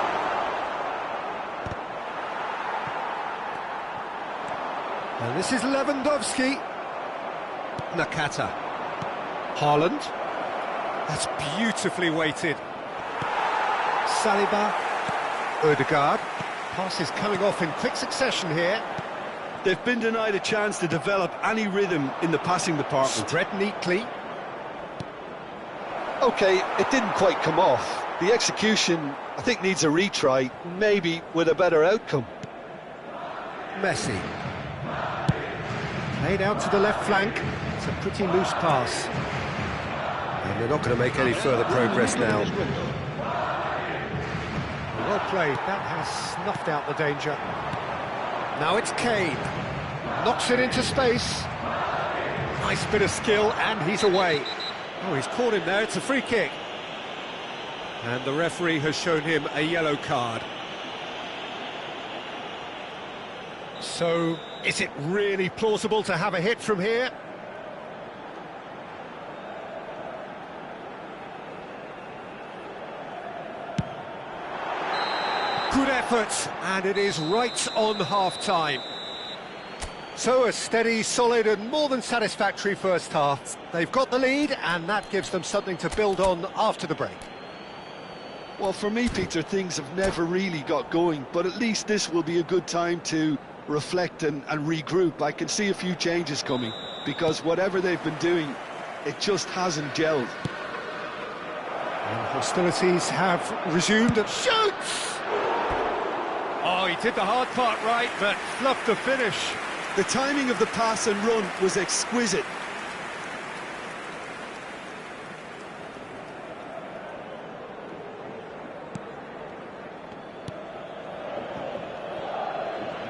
And this is Lewandowski. Nakata. Haaland. That's beautifully weighted. Saliba. Odegaard. Passes coming off in quick succession here. They've been denied a chance to develop any rhythm in the passing department. Spread neatly. OK, it didn't quite come off. The execution, I think, needs a retry, maybe with a better outcome. Messi. Played out to the left flank. It's a pretty loose pass. And they're not going to make any further progress now. Well played. That has snuffed out the danger. Now it's Kane. Knocks it into space. Nice bit of skill, and he's away. Oh, he's caught him there. It's a free kick. And the referee has shown him a yellow card. So, is it really plausible to have a hit from here? Good effort, and it is right on half-time. So a steady, solid and more than satisfactory first half. They've got the lead, and that gives them something to build on after the break. Well, for me, Peter, things have never really got going, but at least this will be a good time to reflect and regroup. I can see a few changes coming, because whatever they've been doing, it just hasn't gelled. And hostilities have resumed. And shoots! Oh, he did the hard part right, but fluffed the finish. The timing of the pass and run was exquisite.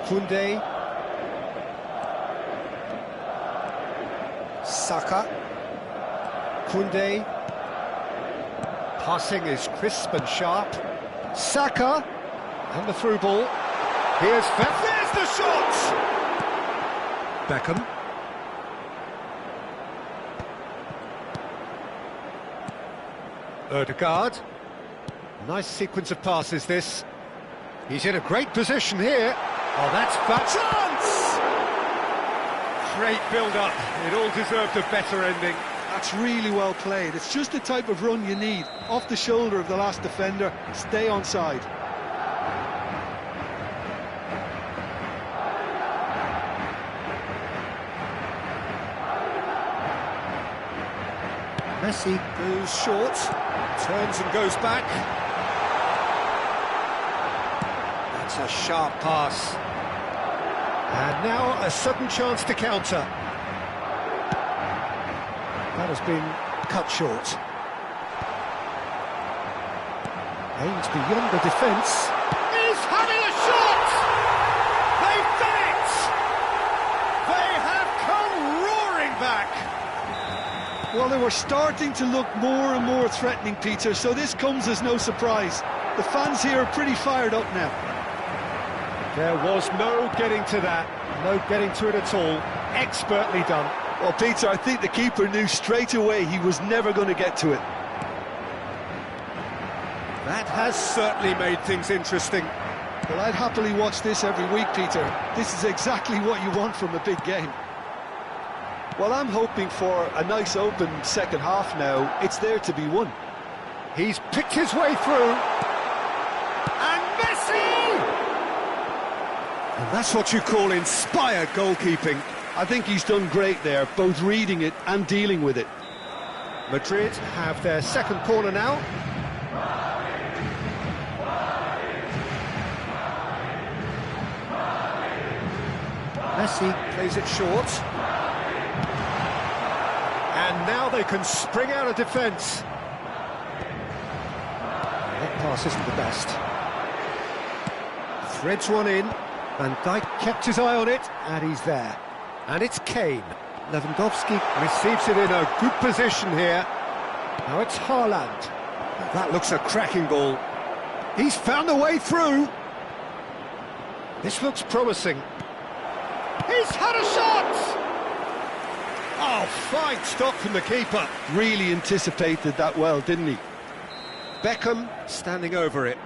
Koundé. Saka. Koundé. Passing is crisp and sharp. Saka. And the through ball. Here's there's the shot! Beckham. Odegaard. Nice sequence of passes, this. He's in a great position here. Oh, that's bad chance! Great build-up. It all deserved a better ending. That's really well played. It's just the type of run you need. Off the shoulder of the last defender, stay onside. Messi goes short, turns and goes back. That's a sharp pass. And now a sudden chance to counter. That has been cut short. Aims beyond the defence. He's having a shot! They've done it! They have come roaring back! Well, they were starting to look more and more threatening, Peter, so this comes as no surprise. The fans here are pretty fired up now. There was no getting to that, no getting to it at all. Expertly done. Well, Peter, I think the keeper knew straight away he was never going to get to it. That has certainly made things interesting. Well, I'd happily watch this every week, Peter. This is exactly what you want from a big game. Well, I'm hoping for a nice open second half now. It's there to be won. He's picked his way through. And Messi! And that's what you call inspired goalkeeping. I think he's done great there, both reading it and dealing with it. Madrid have their second corner now. Messi plays it short. And now they can spring out of defence. That pass isn't the best. Threads one in. Van Dijk kept his eye on it, and he's there. And it's Kane. Lewandowski receives it in a good position here. Now it's Haaland. That looks a cracking ball. He's found a way through. This looks promising. He's had a shot! Oh, fine stop from the keeper. Really anticipated that well, didn't he? Beckham standing over it.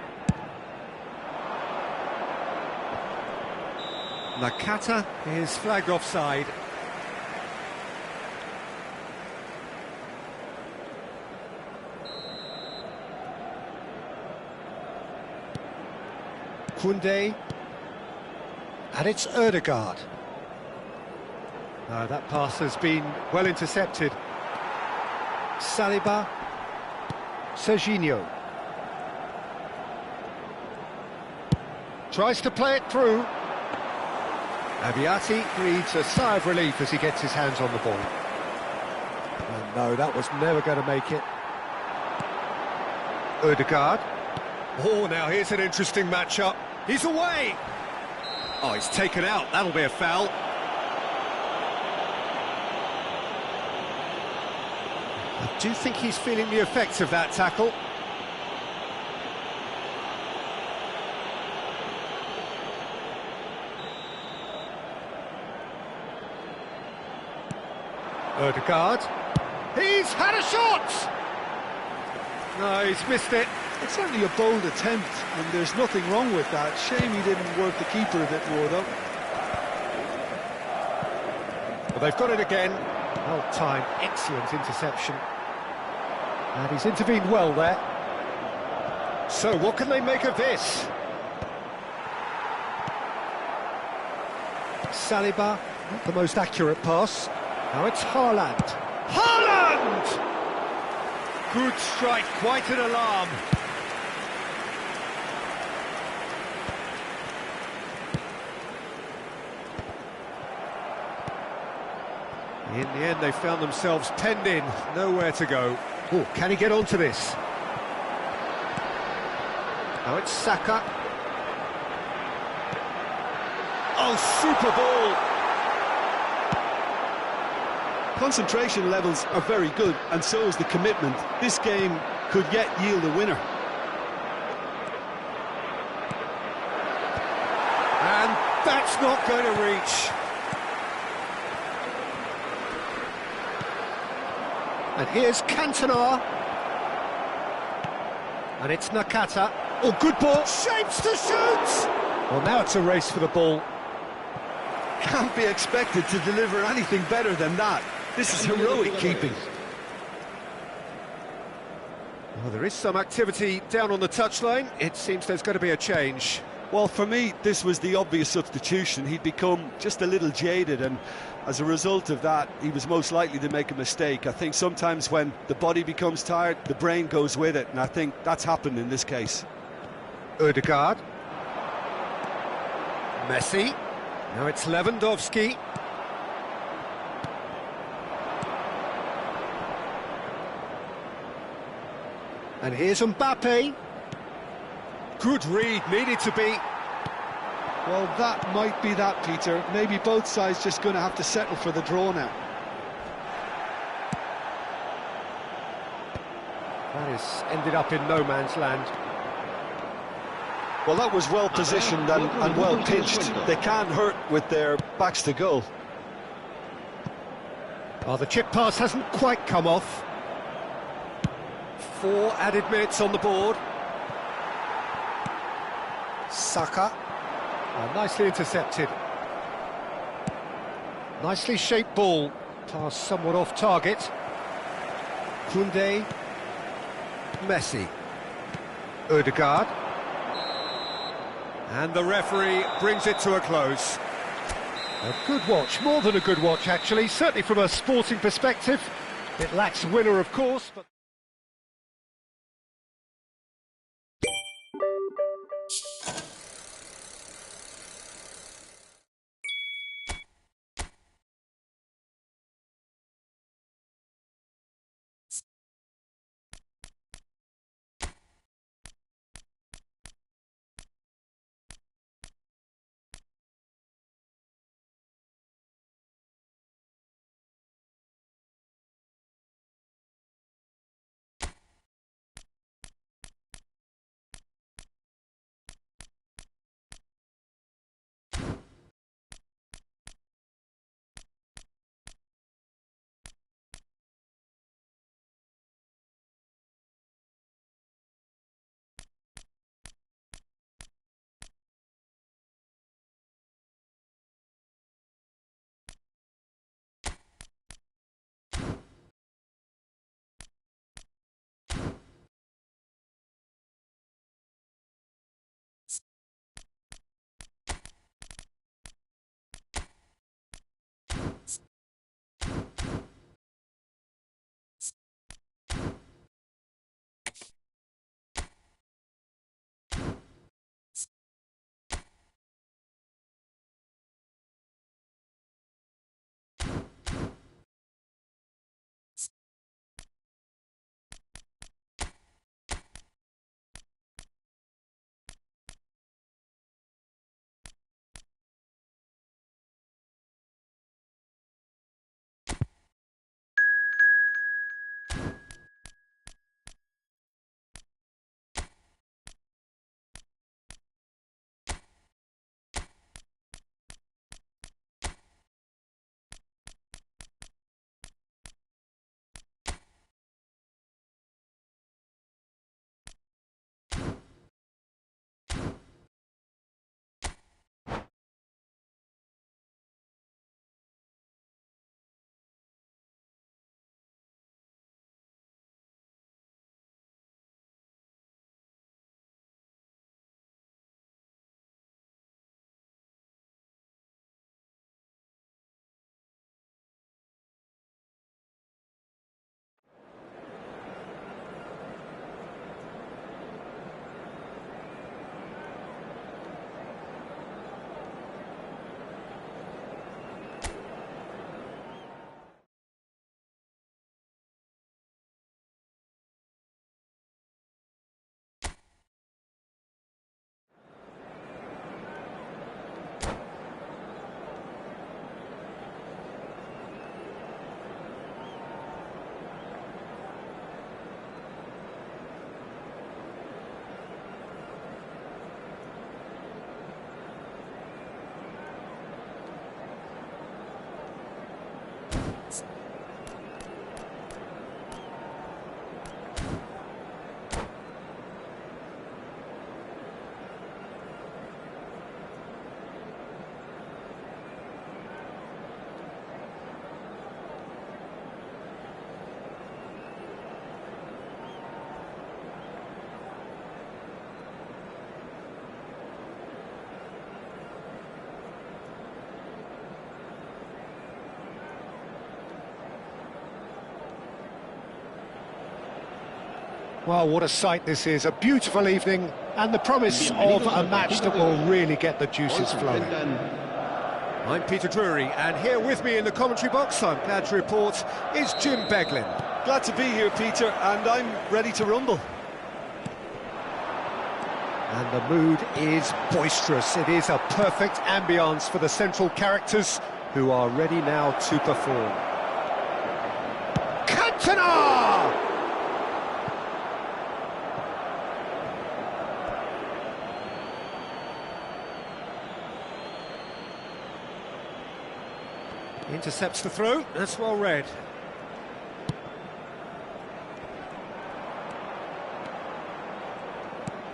Nakata is flagged offside. Kunde. And it's Ødegaard. No, that pass has been well intercepted. Saliba. Serginho. Tries to play it through. Aviati breathes a sigh of relief as he gets his hands on the ball. And no, that was never going to make it. Ødegaard. Oh, now here's an interesting matchup. He's away! Oh, he's taken out. That'll be a foul. I do think he's feeling the effects of that tackle. Ødegaard. He's had a shot! No, he's missed it. It's certainly a bold attempt, and there's nothing wrong with that. Shame he didn't work the keeper a bit more, though. Well, they've got it again. Well-timed, excellent interception. And he's intervened well there. So, what can they make of this? Saliba, not the most accurate pass. Now it's Haaland. Haaland! Good strike, quite an alarm. In the end, they found themselves penned in, nowhere to go. Oh, can he get onto this? Now it's Saka. Oh, super ball! Concentration levels are very good, and so is the commitment. This game could yet yield a winner. And that's not going to reach. And here's Cantona. And it's Nakata. Oh, good ball. Shapes to shoot! Well, now it's a race for the ball. Can't be expected to deliver anything better than that. This is heroic keeping. Well, there is some activity down on the touchline. It seems there's going to be a change. Well, for me, this was the obvious substitution. He'd become just a little jaded, and as a result of that, he was most likely to make a mistake. I think sometimes when the body becomes tired, the brain goes with it, and I think that's happened in this case. Ødegaard. Messi. Now it's Lewandowski. And here's Mbappe. Good read, needed to be. Well, that might be that, Peter. Maybe both sides just going to have to settle for the draw now. That has ended up in no man's land. Well, that was well positioned and well pitched. They can't hurt with their backs to goal. Oh, the chip pass hasn't quite come off. 4 added minutes on the board. Saka. Oh, nicely intercepted. Nicely shaped ball. Pass somewhat off target. Kunde. Messi. Ødegaard. And the referee brings it to a close. A good watch, more than a good watch actually, certainly from a sporting perspective. It lacks winner, of course, but... Well, what a sight this is. A beautiful evening and the promise of a match that will really get the juices flowing. I'm Peter Drury, and here with me in the commentary box, I'm glad to report, is Jim Beglin. Glad to be here, Peter, and I'm ready to rumble. And the mood is boisterous. It is a perfect ambience for the central characters who are ready now to perform. Cantona! Intercepts the throw, that's well read.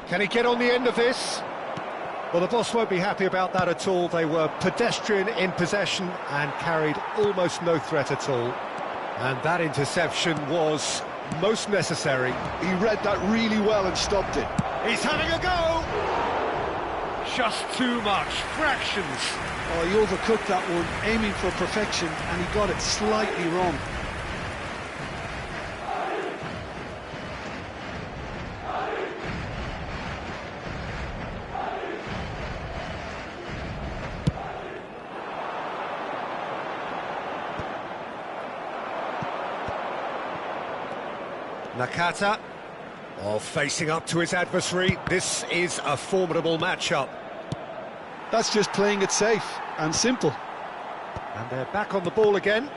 Can he get on the end of this? Well, the boss won't be happy about that at all. They were pedestrian in possession and carried almost no threat at all. And that interception was most necessary. He read that really well and stopped it. He's having a go! Just too much, fractions. Oh, he overcooked that one, aiming for perfection, and he got it slightly wrong. Nakata, facing up to his adversary. This is a formidable matchup. That's just playing it safe and simple. And they're back on the ball again.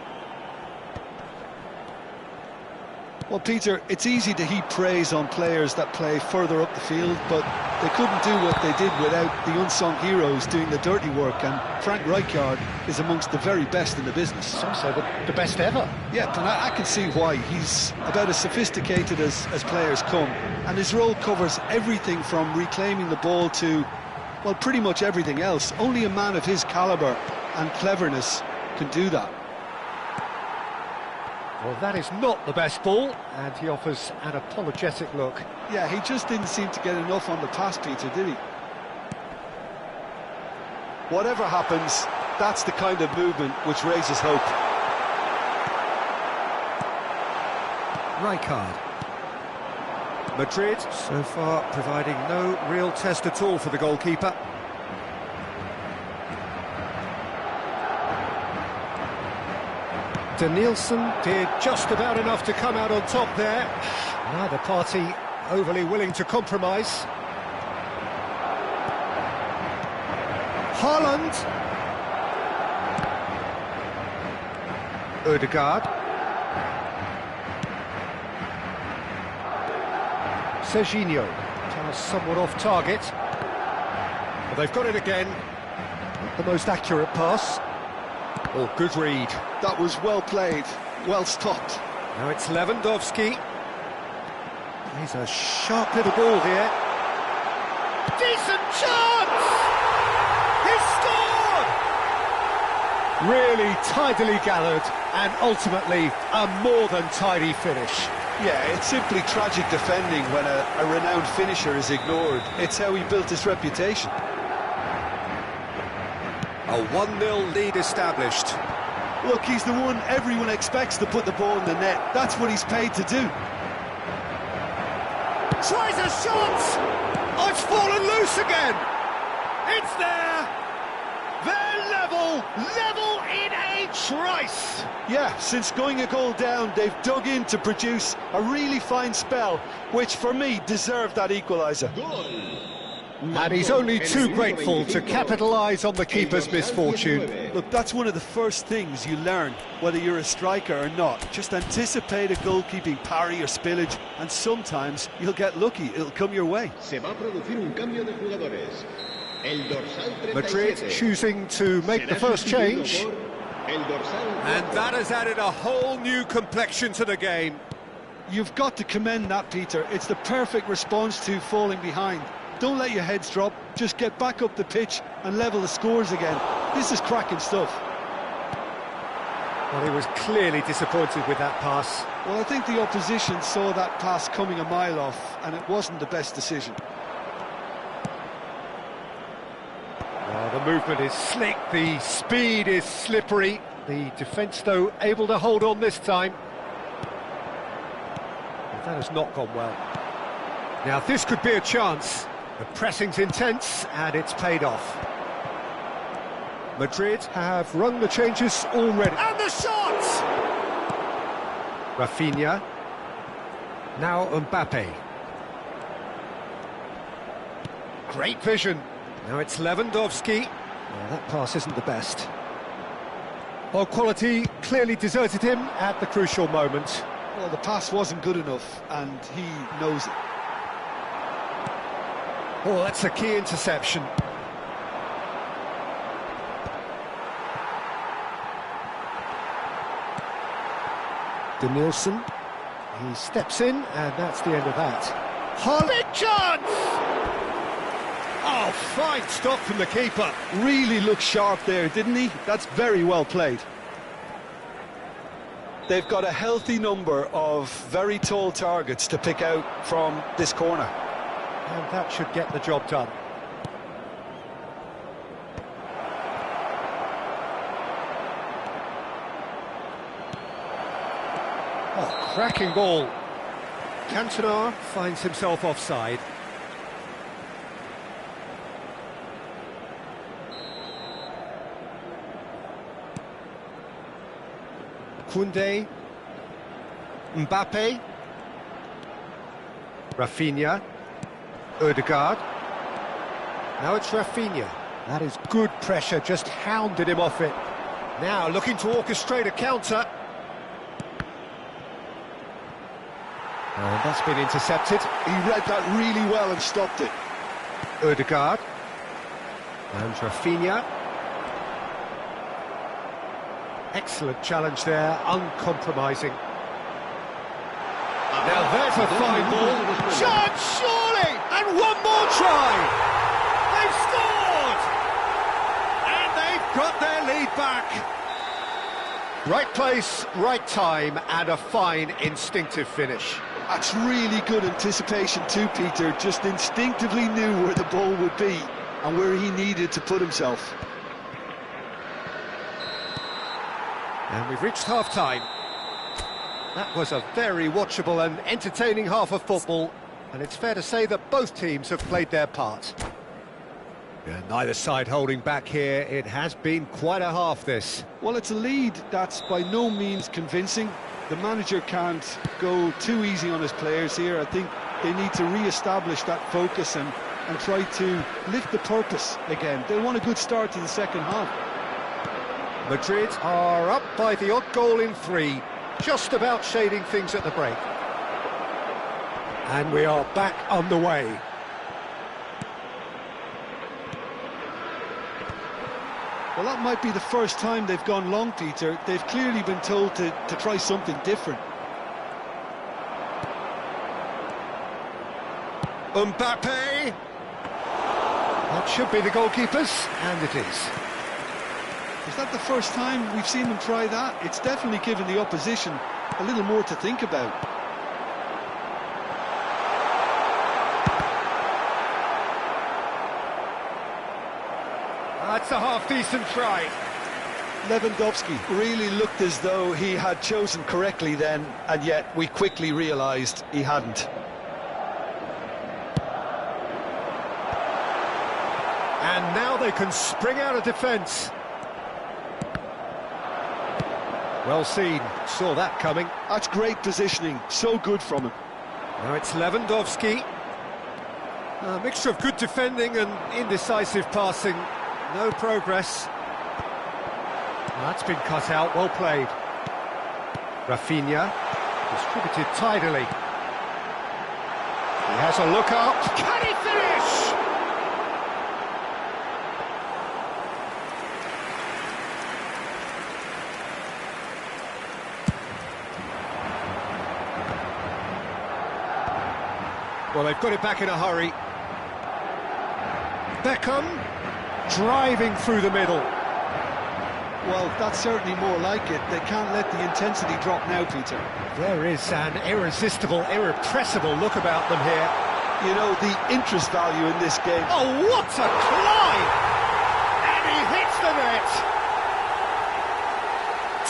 Well, Peter, it's easy to heap praise on players that play further up the field, but they couldn't do what they did without the unsung heroes doing the dirty work, and Frank Rijkaard is amongst the very best in the business. Some say the best ever. Yeah, and I can see why. He's about as sophisticated as players come, and his role covers everything from reclaiming the ball to, well, pretty much everything else. Only a man of his calibre and cleverness can do that. Well, that is not the best ball, and he offers an apologetic look. Yeah, he just didn't seem to get enough on the pass, Peter, did he? Whatever happens, that's the kind of movement which raises hope. Rijkaard. Madrid, so far, providing no real test at all for the goalkeeper. Danielson did just about enough to come out on top there. Neither party overly willing to compromise. Haaland. Ødegaard. Serginho. Somewhat off target. Well, they've got it again. Not the most accurate pass. Oh, good read. That was well played, well stopped. Now it's Lewandowski. He's a sharp little ball here. Decent chance! He scored! Really tidily gathered, and ultimately a more than tidy finish. Yeah, it's simply tragic defending when a renowned finisher is ignored. It's how he built his reputation. A 1-0 lead established. Look, he's the one everyone expects to put the ball in the net. That's what he's paid to do. Tries a shot! Oh, it's fallen loose again! It's there! They're level in a trice! Yeah, since going a goal down, they've dug in to produce a really fine spell, which for me deserved that equaliser. And he's only too grateful to capitalise on the keeper's misfortune. Look, that's one of the first things you learn, whether you're a striker or not. Just anticipate a goalkeeping parry or spillage, and sometimes you'll get lucky. It'll come your way. Madrid choosing to make the first change. El dorsal And 4. that has added a whole new complexion to the game. You've got to commend that, Peter. It's the perfect response to falling behind. Don't let your heads drop, just get back up the pitch and level the scores again. This is cracking stuff. Well, he was clearly disappointed with that pass. Well, I think the opposition saw that pass coming a mile off, and it wasn't the best decision. Well, the movement is slick, the speed is slippery. The defence, though, able to hold on this time. But that has not gone well. Now, this could be a chance. The pressing's intense, and it's paid off. Madrid have rung the changes already. And the shot! Rafinha. Now Mbappe. Great vision. Now it's Lewandowski. Well, that pass isn't the best. Well, quality clearly deserted him at the crucial moment. Well, the pass wasn't good enough, and he knows it. Oh, that's a key interception. Denilson. He steps in, and that's the end of that. Big chance! Oh, fine stop from the keeper. Really looked sharp there, didn't he? That's very well played. They've got a healthy number of very tall targets to pick out from this corner. And that should get the job done. Oh, cracking ball. Cantona finds himself offside. Koundé, Mbappe, Rafinha, Odegaard. Now it's Rafinha. That is good pressure, just hounded him off it. Now looking to orchestrate a counter. And that's been intercepted. He read that really well and stopped it. Odegaard. And Rafinha. Excellent challenge there, uncompromising. Now there's a fine ball. Chance, surely! And one more try! They've scored! And they've got their lead back. Right place, right time, and a fine instinctive finish. That's really good anticipation too, Peter. Just instinctively knew where the ball would be and where he needed to put himself. And we've reached half-time. That was a very watchable and entertaining half of football, and it's fair to say that both teams have played their part. Yeah, neither side holding back here. It has been quite a half, this. Well, it's a lead that's by no means convincing. The manager can't go too easy on his players here. I think they need to re-establish that focus and try to lift the purpose again. They want a good start to the second half. Madrid are up by the odd goal in 3, just about shading things at the break. And we are back underway. Well, that might be the first time they've gone long, Peter. They've clearly been told to try something different. Mbappe! That should be the goalkeepers, and it is. Is that the first time we've seen them try that? It's definitely given the opposition a little more to think about. That's a half-decent try. Lewandowski really looked as though he had chosen correctly then, and yet we quickly realised he hadn't. And now they can spring out of defence. Well seen, saw that coming. That's great positioning, so good from him. Now it's Lewandowski. A mixture of good defending and indecisive passing. No progress. That's been cut out, well played. Rafinha, distributed tidily. He has a look up. Can he finish? Well, they've got it back in a hurry. Beckham, driving through the middle. Well, that's certainly more like it. They can't let the intensity drop now, Peter. There is an irresistible, irrepressible look about them here. You know, the interest value in this game. Oh, what a climb! And he hits the net!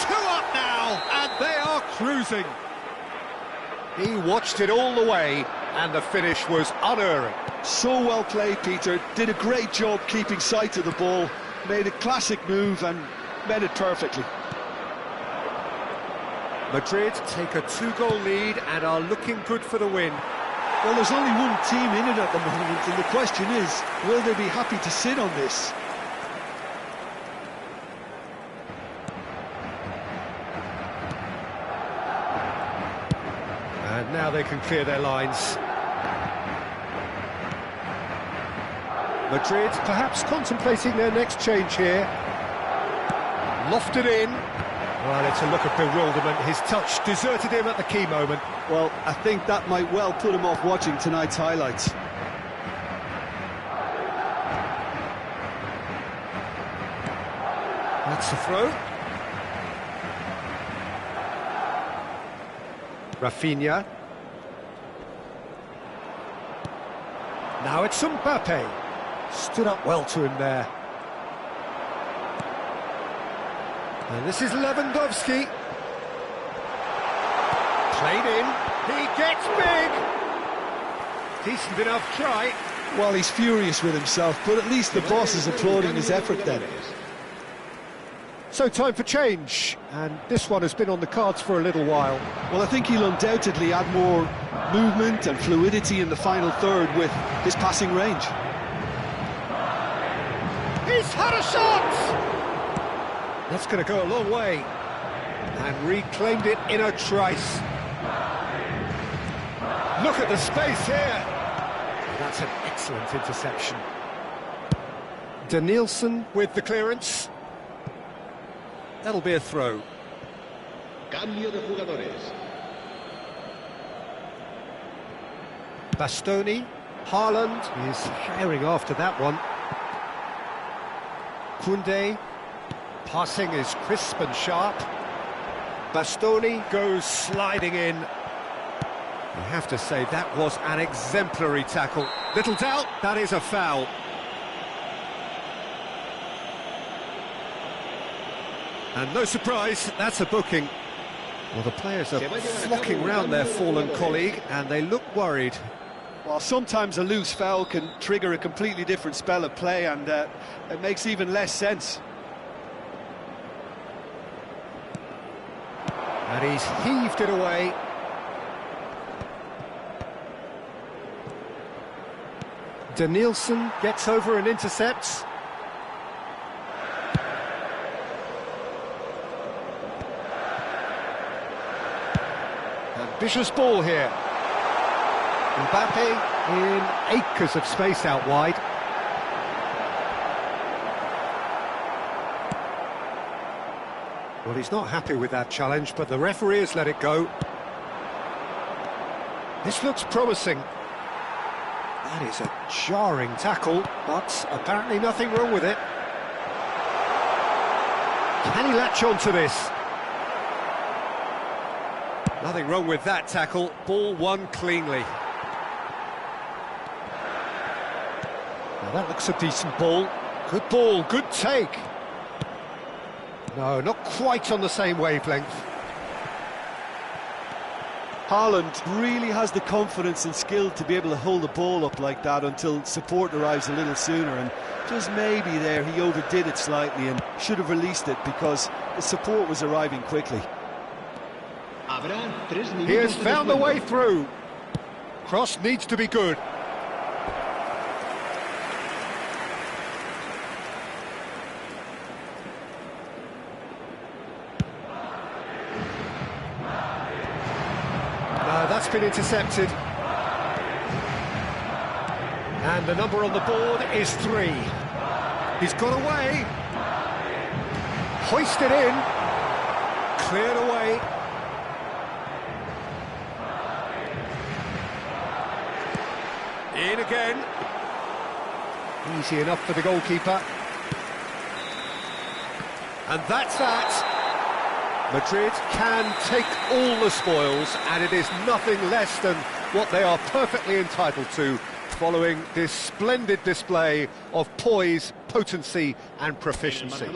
2 up now, and they are cruising. He watched it all the way, and the finish was unerring. So well played, Peter. Did a great job keeping sight of the ball. Made a classic move and met it perfectly. Madrid take a 2-goal lead and are looking good for the win. Well, there's only one team in it at the moment, and the question is, will they be happy to sit on this? And now they can clear their lines. Madrid perhaps contemplating their next change here. Lofted in. Well, it's a look of bewilderment. His touch deserted him at the key moment. Well, I think that might well put him off watching tonight's highlights. That's a throw. Rafinha. Now it's Mbappe. Stood up well to him there. And this is Lewandowski. Played in. He gets big. Decent enough try. Well, he's furious with himself, but at least the boss is applauding his effort then. So time for change, and this one has been on the cards for a little while. Well, I think he'll undoubtedly add more movement and fluidity in the final third with his passing range. He's had a shot! That's going to go a long way. And reclaimed it in a trice. Look at the space here. That's an excellent interception. Danielson with the clearance. That'll be a throw. Cambio de jugadores. Bastoni. Haaland is herring after that one. Koundé. Passing is crisp and sharp. Bastoni goes sliding in. I have to say, that was an exemplary tackle. Little doubt, that is a foul. And no surprise, that's a booking. Well, the players are flocking round their fallen colleague, and they look worried. Well, sometimes a loose foul can trigger a completely different spell of play, and it makes even less sense. And he's heaved it away. Danielson gets over and intercepts. Ambitious ball here. Mbappe in acres of space out wide. Well, he's not happy with that challenge, but the referee has let it go. This looks promising. That is a jarring tackle, but apparently nothing wrong with it. Can he latch on to this? Nothing wrong with that tackle. Ball won cleanly. Now that looks a decent ball. Good ball, good take. No, not quite on the same wavelength. Haaland really has the confidence and skill to be able to hold the ball up like that until support arrives a little sooner, and just maybe there he overdid it slightly and should have released it because the support was arriving quickly. He has found the way through. Cross needs to be good. That's been intercepted. And the number on the board is 3. He's got away. Hoisted in. Cleared away. In again. Easy enough for the goalkeeper. And that's that. Madrid can take all the spoils, and it is nothing less than what they are perfectly entitled to, following this splendid display of poise, potency and proficiency.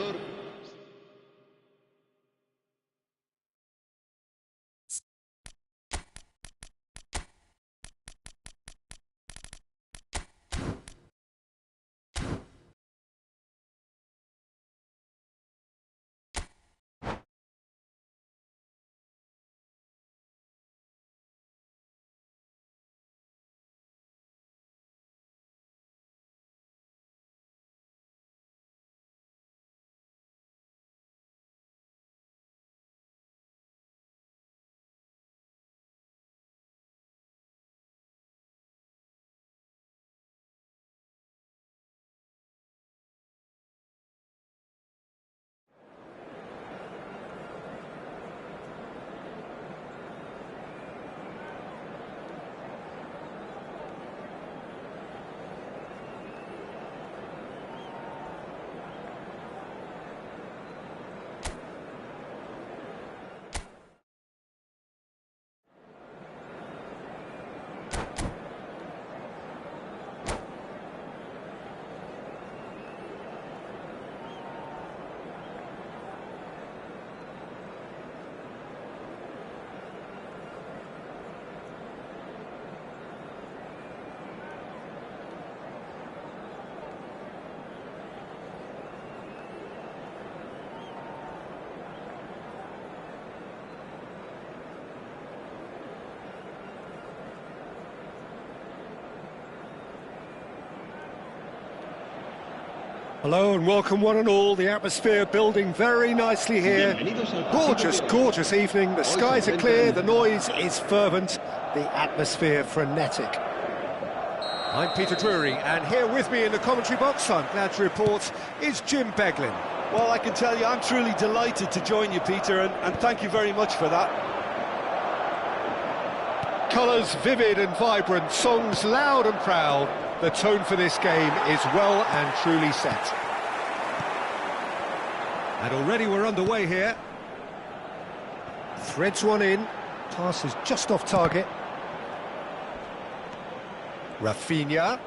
Hello and welcome one and all. The atmosphere building very nicely here. Gorgeous, gorgeous evening. The skies are clear, the noise is fervent, the atmosphere frenetic. I'm Peter Drury, and here with me in the commentary box, I'm glad to report, is Jim Beglin. Well, I can tell you, I'm truly delighted to join you, Peter, and thank you very much for that. Colours vivid and vibrant, songs loud and proud. The tone for this game is well and truly set. And already we're underway here. Threads one in, pass is just off target. Rafinha.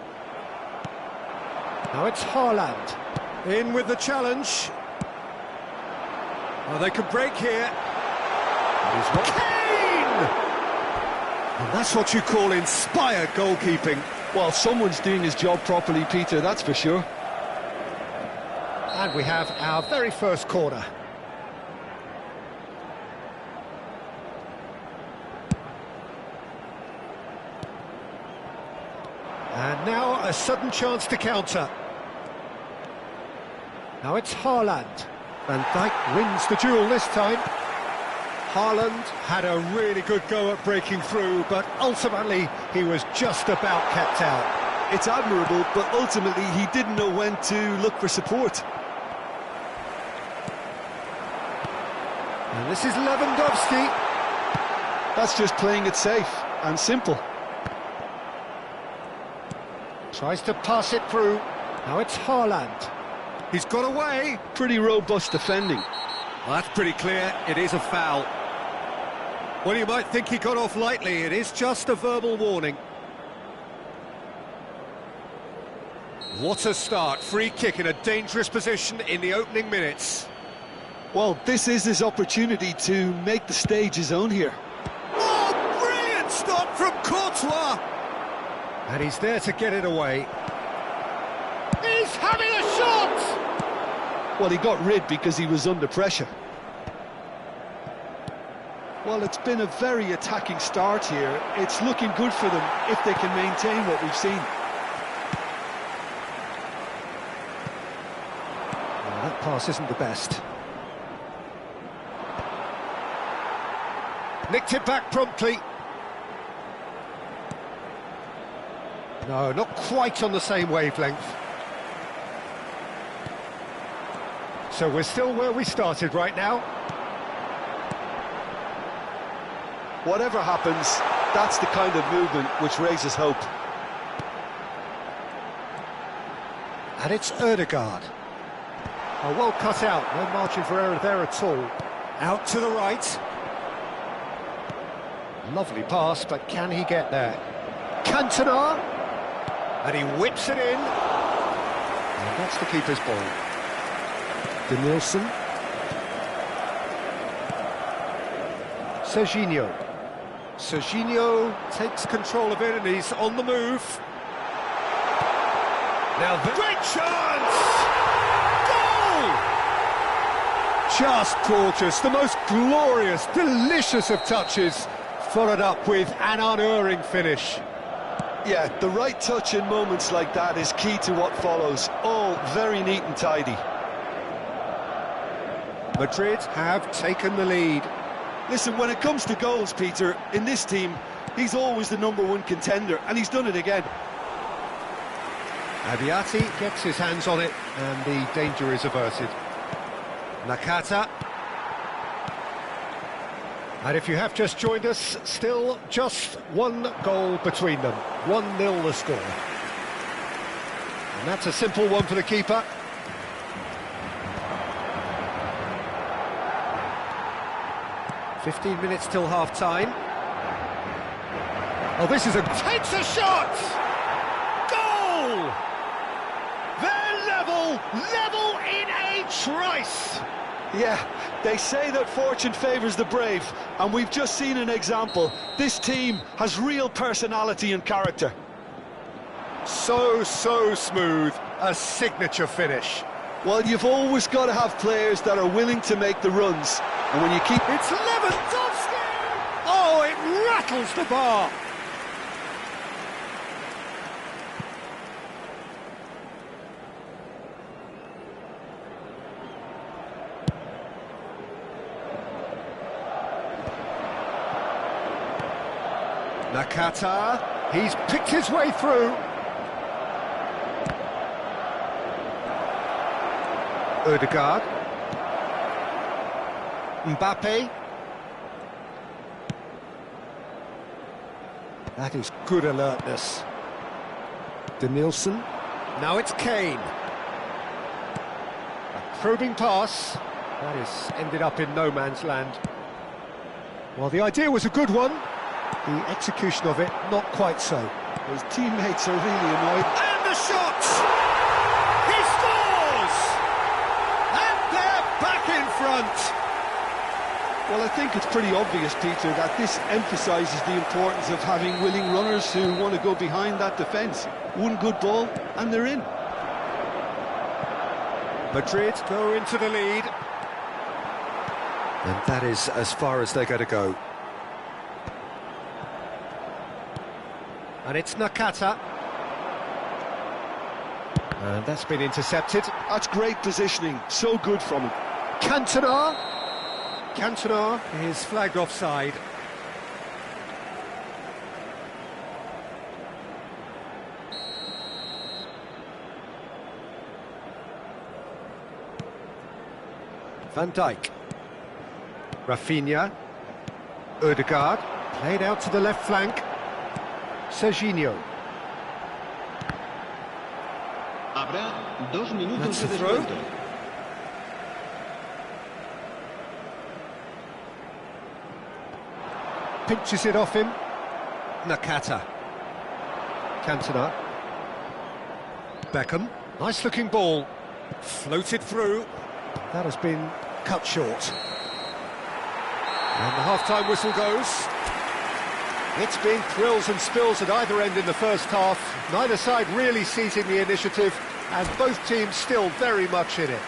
Now it's Haaland. In with the challenge. Oh, they can break here. Kane! And that's what you call inspired goalkeeping. Well, someone's doing his job properly, Peter, that's for sure. And we have our very first corner. And now a sudden chance to counter. Now it's Haaland. Van Dijk wins the duel this time. Haaland had a really good go at breaking through, but ultimately he was just about kept out. It's admirable, but ultimately he didn't know when to look for support. And this is Lewandowski. That's just playing it safe and simple. Tries to pass it through. Now it's Haaland. He's got away. Pretty robust defending. Well, that's pretty clear. It is a foul. Well, you might think he got off lightly. It is just a verbal warning. What a start. Free kick in a dangerous position in the opening minutes. Well, this is his opportunity to make the stage his own here. Oh, brilliant stop from Courtois! And he's there to get it away. He's having a shot! Well, he got rid because he was under pressure. Well, it's been a very attacking start here. It's looking good for them if they can maintain what we've seen. Well, that pass isn't the best. Nicked it back promptly. No, not quite on the same wavelength. So we're still where we started right now. Whatever happens, that's the kind of movement which raises hope. And it's Ødegaard. Oh, well cut out, no margin for error there at all. Out to the right. Lovely pass, but can he get there? Cantona. And he whips it in. And that's the keeper's ball. Denilson. Serginho takes control of it and he's on the move. Now, great chance! Goal! Just gorgeous, the most glorious, delicious of touches, followed up with an unerring finish. Yeah, the right touch in moments like that is key to what follows. All very neat and tidy. Madrid have taken the lead. Listen, when it comes to goals, Peter, in this team, he's always the #1 contender, and he's done it again. Abiati gets his hands on it, and the danger is averted. Nakata. And if you have just joined us, still just one goal between them. 1-0 the score. And that's a simple one for the keeper. "15 minutes till half-time. Oh, this is takes a shot! Goal! They're level in a trice! Yeah, they say that fortune favours the brave, and we've just seen an example. This team has real personality and character. So smooth, a signature finish. Well, you've always got to have players that are willing to make the runs, and when you keep... It's Lewandowski! Oh, it rattles the bar! Nakata, he's picked his way through. Ødegaard. Mbappe. That is good alertness. Denilson. Now it's Kane. A probing pass. That has ended up in no man's land. Well, the idea was a good one. The execution of it, not quite so. His teammates are really annoyed. And the shot! He scores! And they're back in front! Well, I think it's pretty obvious, Peter, that this emphasises the importance of having willing runners who want to go behind that defence. One good ball, and they're in. Madrid go into the lead. And that is as far as they're going to go. And it's Nakata. And that's been intercepted. That's great positioning, so good from him. Cantona. Cantona is flagged offside. Van Dijk. Rafinha. Ødegaard. Played out to the left flank. Serginho. Habrá 2 minutos That's de the throw. descuento. Pinches it off him. Nakata. Cantona. Beckham. Nice looking ball. Floated through. That has been cut short. And the half-time whistle goes. It's been thrills and spills at either end in the first half. Neither side really seizing the initiative, and both teams still very much in it.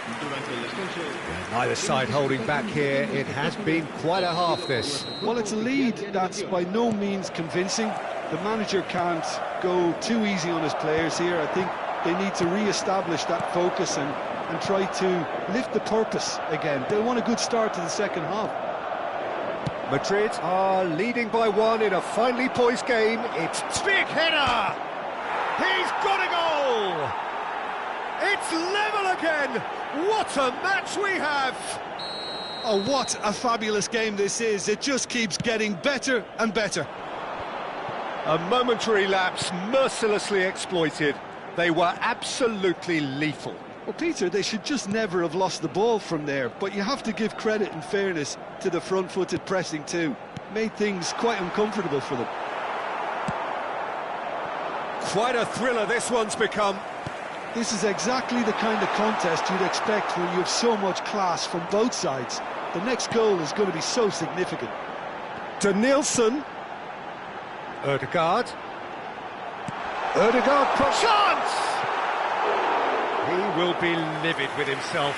Neither side holding back here. It has been quite a half, this. Well, it's a lead that's by no means convincing. The manager can't go too easy on his players here. I think they need to re-establish that focus and try to lift the purpose again. They'll want a good start to the second half. Madrid are leading by 1 in a finely poised game. It's big header! He's got a goal! It's level again! What a match we have! Oh, what a fabulous game this is. It just keeps getting better and better. A momentary lapse mercilessly exploited. They were absolutely lethal. Well, Peter, they should just never have lost the ball from there, but you have to give credit and fairness to the front-footed pressing too. Made things quite uncomfortable for them. Quite a thriller this one's become. This is exactly the kind of contest you'd expect when you have so much class from both sides. The next goal is going to be so significant. To Nielsen. Ødegaard. Ødegaard, chance! He will be livid with himself.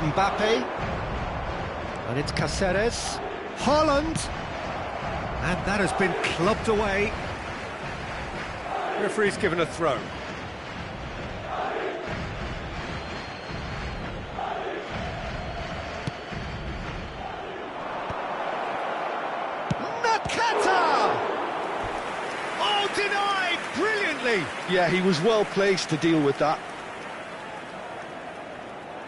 Mbappe. And it's Cáceres. Haaland. And that has been clubbed away. Referee's given a throw. Nakata! Oh, denied brilliantly! Yeah, he was well placed to deal with that.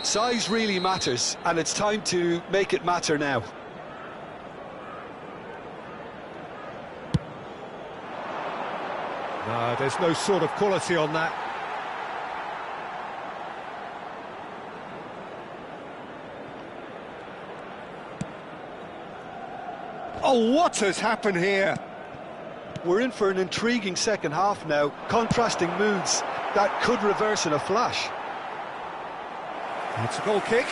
Size really matters, and it's time to make it matter now. No, there's no sort of quality on that. Oh, what has happened here? We're in for an intriguing second half now, contrasting moods that could reverse in a flash. It's a goal kick.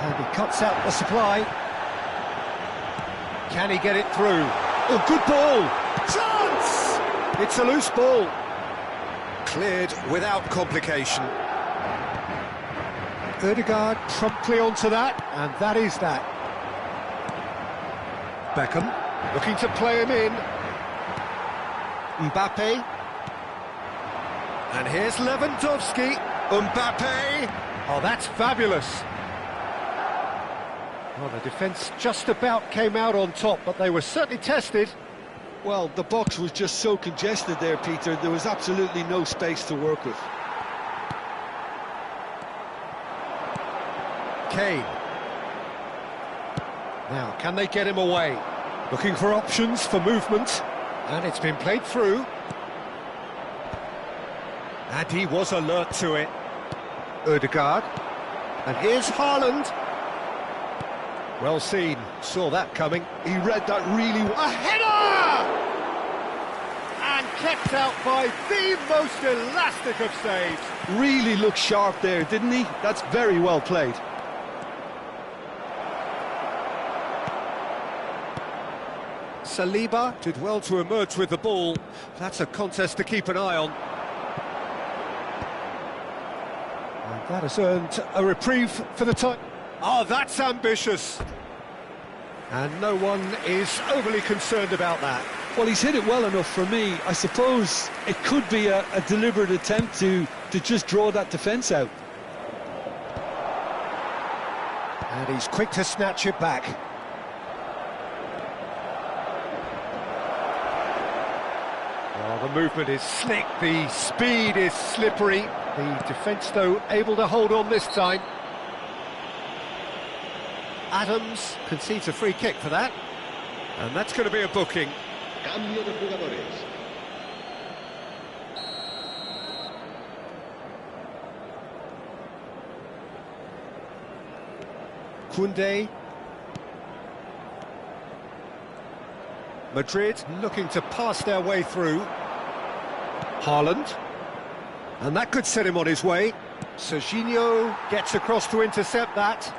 And he cuts out the supply. Can he get it through? Oh, good ball! Chance! It's a loose ball. Cleared without complication. Ødegaard promptly onto that, and that is that. Beckham looking to play him in. Mbappe. And here's Lewandowski. Mbappe. Oh, that's fabulous. Well, the defence just about came out on top, but they were certainly tested. Well, the box was just so congested there, Peter. There was absolutely no space to work with. Kane. Now, can they get him away? Looking for options for movement. And it's been played through. And he was alert to it. Ødegaard. And here's Haaland. Well seen. Saw that coming. He read that really well. A header! And kept out by the most elastic of saves. Really looked sharp there, didn't he? That's very well played. Saliba did well to emerge with the ball. That's a contest to keep an eye on. And that has earned a reprieve for the time. Oh, that's ambitious. And no one is overly concerned about that. Well, he's hit it well enough for me. I suppose it could be a deliberate attempt to just draw that defence out. And he's quick to snatch it back. Oh, the movement is slick, the speed is slippery. The defence, though, able to hold on this time. Adams concedes a free kick for that. And that's going to be a booking. Cambio de jugadores. Koundé. Madrid looking to pass their way through. Haaland. And that could set him on his way. Serginho gets across to intercept that.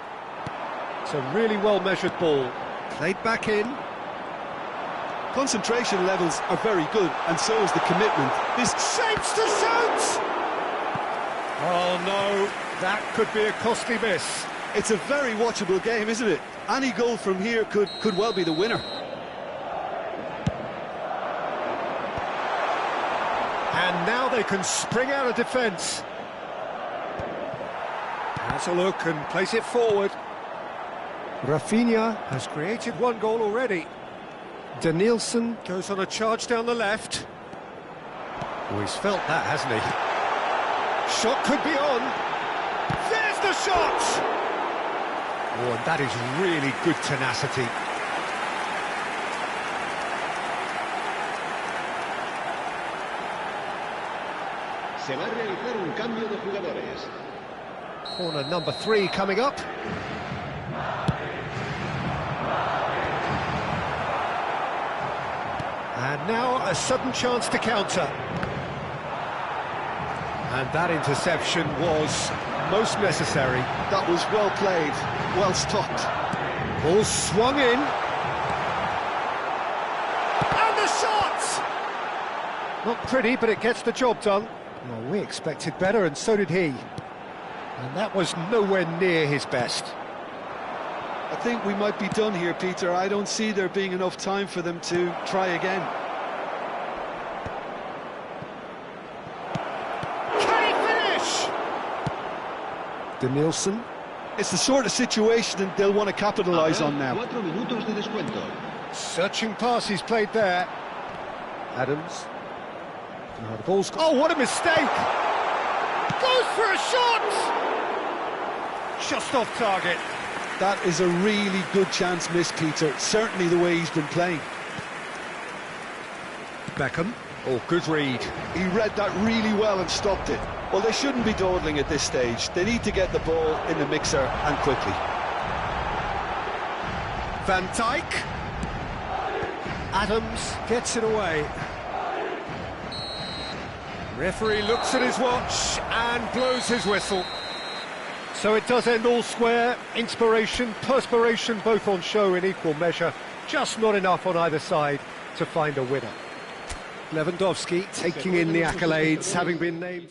It's a really well-measured ball. Played back in. Concentration levels are very good, and so is the commitment. This shapes to shoot! Oh no, that could be a costly miss. It's a very watchable game, isn't it? Any goal from here could well be the winner. And now they can spring out of defence. Has a look and place it forward. Rafinha has created one goal already. Danielson goes on a charge down the left. Oh, he's felt that, hasn't he? Shot could be on. There's the shot! Oh, and that is really good tenacity. Se va a realizar un cambio de jugadores. Corner number 3 coming up. And now a sudden chance to counter. And that interception was most necessary. That was well played, well stopped. Ball swung in. And the shot! Not pretty, but it gets the job done. Well, we expected better, and so did he. And that was nowhere near his best. I think we might be done here, Peter. I don't see there being enough time for them to try again. Can he finish? Danielson. It's the sort of situation that they'll want to capitalise on now. 4 minutos de descuento. Searching pass he's played there. Adams. Oh, the ball's... Oh, what a mistake! Goes for a shot! Just off target. That is a really good chance missed, Peter. Certainly the way he's been playing. Beckham. Oh, good read. He read that really well and stopped it. Well, they shouldn't be dawdling at this stage. They need to get the ball in the mixer, and quickly. Van Dijk. Adams gets it away. Referee looks at his watch and blows his whistle. So it does end all square. Inspiration, perspiration, both on show in equal measure. Just not enough on either side to find a winner. Lewandowski taking in the accolades, having been named...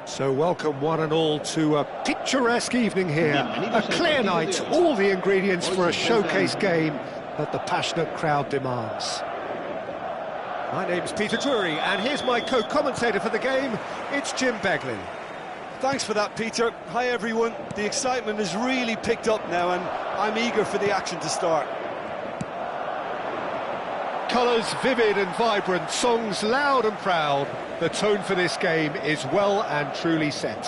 So welcome one and all to a picturesque evening here, a clear night, all the ingredients for a showcase game that the passionate crowd demands. My name's Peter Drury, and here's my co-commentator for the game, it's Jim Beglin. Thanks for that, Peter. Hi, everyone. The excitement has really picked up now, and I'm eager for the action to start. Colours vivid and vibrant, songs loud and proud. The tone for this game is well and truly set.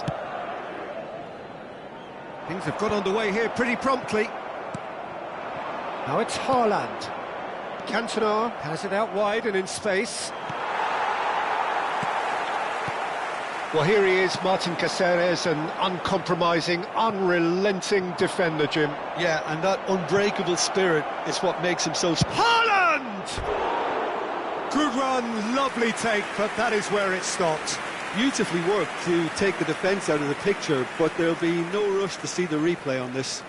Things have got underway here pretty promptly. Now it's Haaland. Cantona has it out wide and in space. Well, here he is, Martin Caceres, an uncompromising, unrelenting defender, Jim. Yeah, and that unbreakable spirit is what makes him so... Haaland! Good run, lovely take, but that is where it stopped. Beautifully worked to take the defence out of the picture, but there'll be no rush to see the replay on this.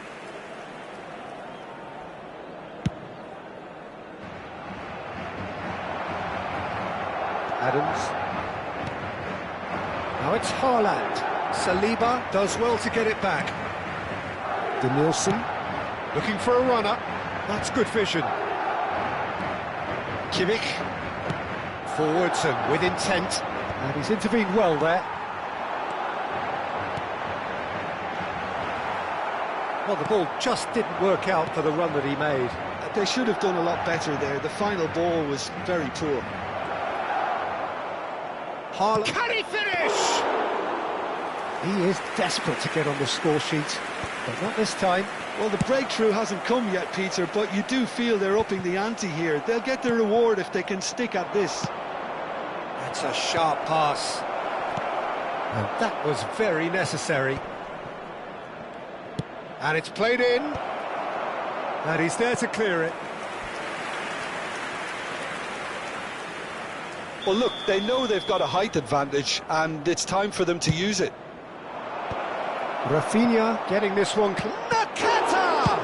Adams. Now it's Haaland. Saliba does well to get it back. Danielson. Looking for a runner. That's good vision. Kimmich. Forwards and with intent. And he's intervened well there. Well, the ball just didn't work out for the run that he made. They should have done a lot better there. The final ball was very poor. Haaland. Can he finish? He is desperate to get on the score sheet, but not this time. Well, the breakthrough hasn't come yet, Peter, but you do feel they're upping the ante here. They'll get their reward if they can stick at this. That's a sharp pass. And that was very necessary. And it's played in. And he's there to clear it. Well, look, they know they've got a height advantage, and it's time for them to use it. Rafinha getting this one. Nakata!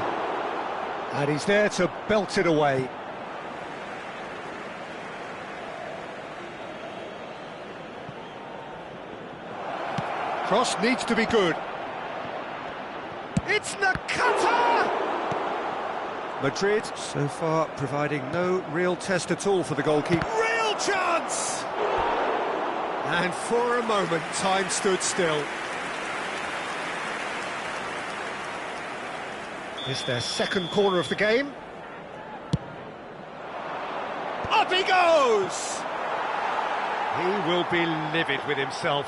And he's there to belt it away. Cross needs to be good. It's Nakata! Madrid, so far, providing no real test at all for the goalkeeper. Real chance! And for a moment, time stood still. It's their second corner of the game. Up he goes! He will be livid with himself.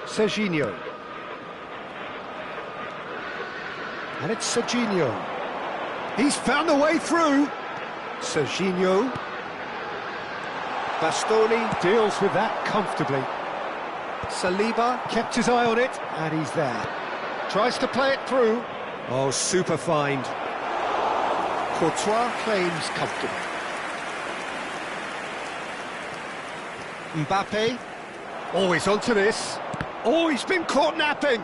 Serginho. And it's Serginho. He's found a way through. Serginho. Bastoni deals with that comfortably. Saliba kept his eye on it, and he's there. Tries to play it through. Oh, super find. Courtois claims comfortable. Mbappe. Always onto this. Oh, he's been caught napping.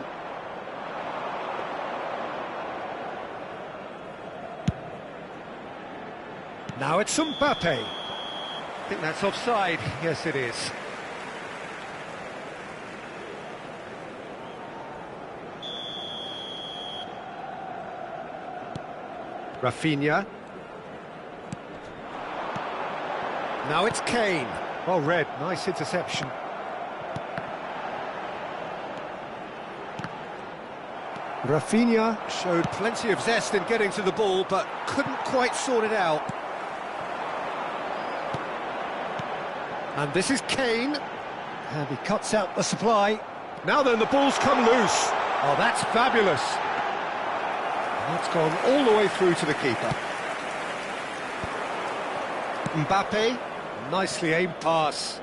Now it's Mbappe. I think that's offside. Yes, it is. Rafinha. Now it's Kane. Well read, nice interception. Rafinha showed plenty of zest in getting to the ball, but couldn't quite sort it out. And this is Kane. And he cuts out the supply. Now then, the ball's come loose. Oh, that's fabulous. That's gone all the way through to the keeper. Mbappe, nicely aimed pass.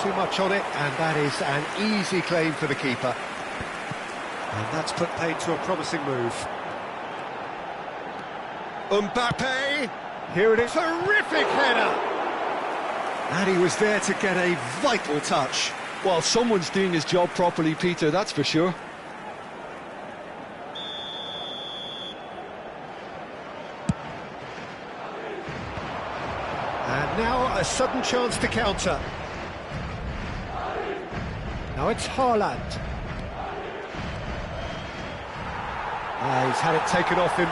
Too much on it, and that is an easy claim for the keeper. And that's put paid to a promising move. Mbappe, here it is, terrific header! And he was there to get a vital touch. Well, someone's doing his job properly, Peter, that's for sure. And now a sudden chance to counter. Now it's Haaland. He's had it taken off him.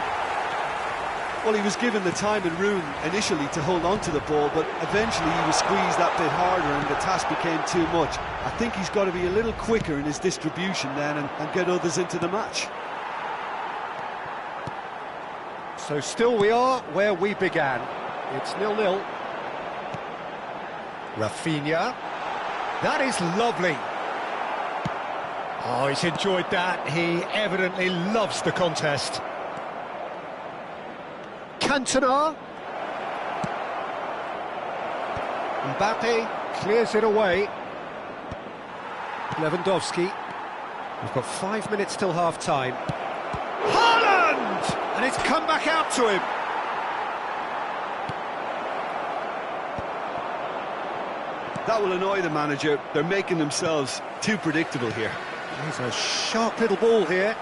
Well, he was given the time and room initially to hold on to the ball, but eventually he was squeezed that bit harder and the task became too much. I think he's got to be a little quicker in his distribution then and get others into the match. So still we are where we began. It's 0-0. Rafinha. That is lovely. Oh, he's enjoyed that. He evidently loves the contest. Cantona. Mbappe clears it away. Lewandowski. We've got 5 minutes till half-time. Haaland! And it's come back out to him. That will annoy the manager. They're making themselves too predictable here. There's a sharp little ball here.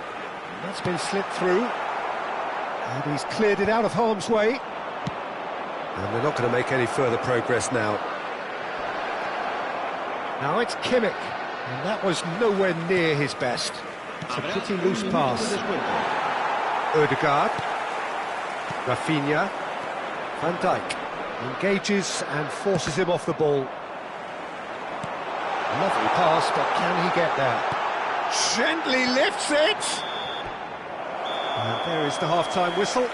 That's been slipped through. And he's cleared it out of harm's way. And they're not going to make any further progress now. Now it's Kimmich. And that was nowhere near his best. It's a pretty loose pass. Odegaard. Rafinha. Van Dijk. Engages and forces him off the ball. Lovely pass, but can he get there? Gently lifts it! And there is the half-time whistle.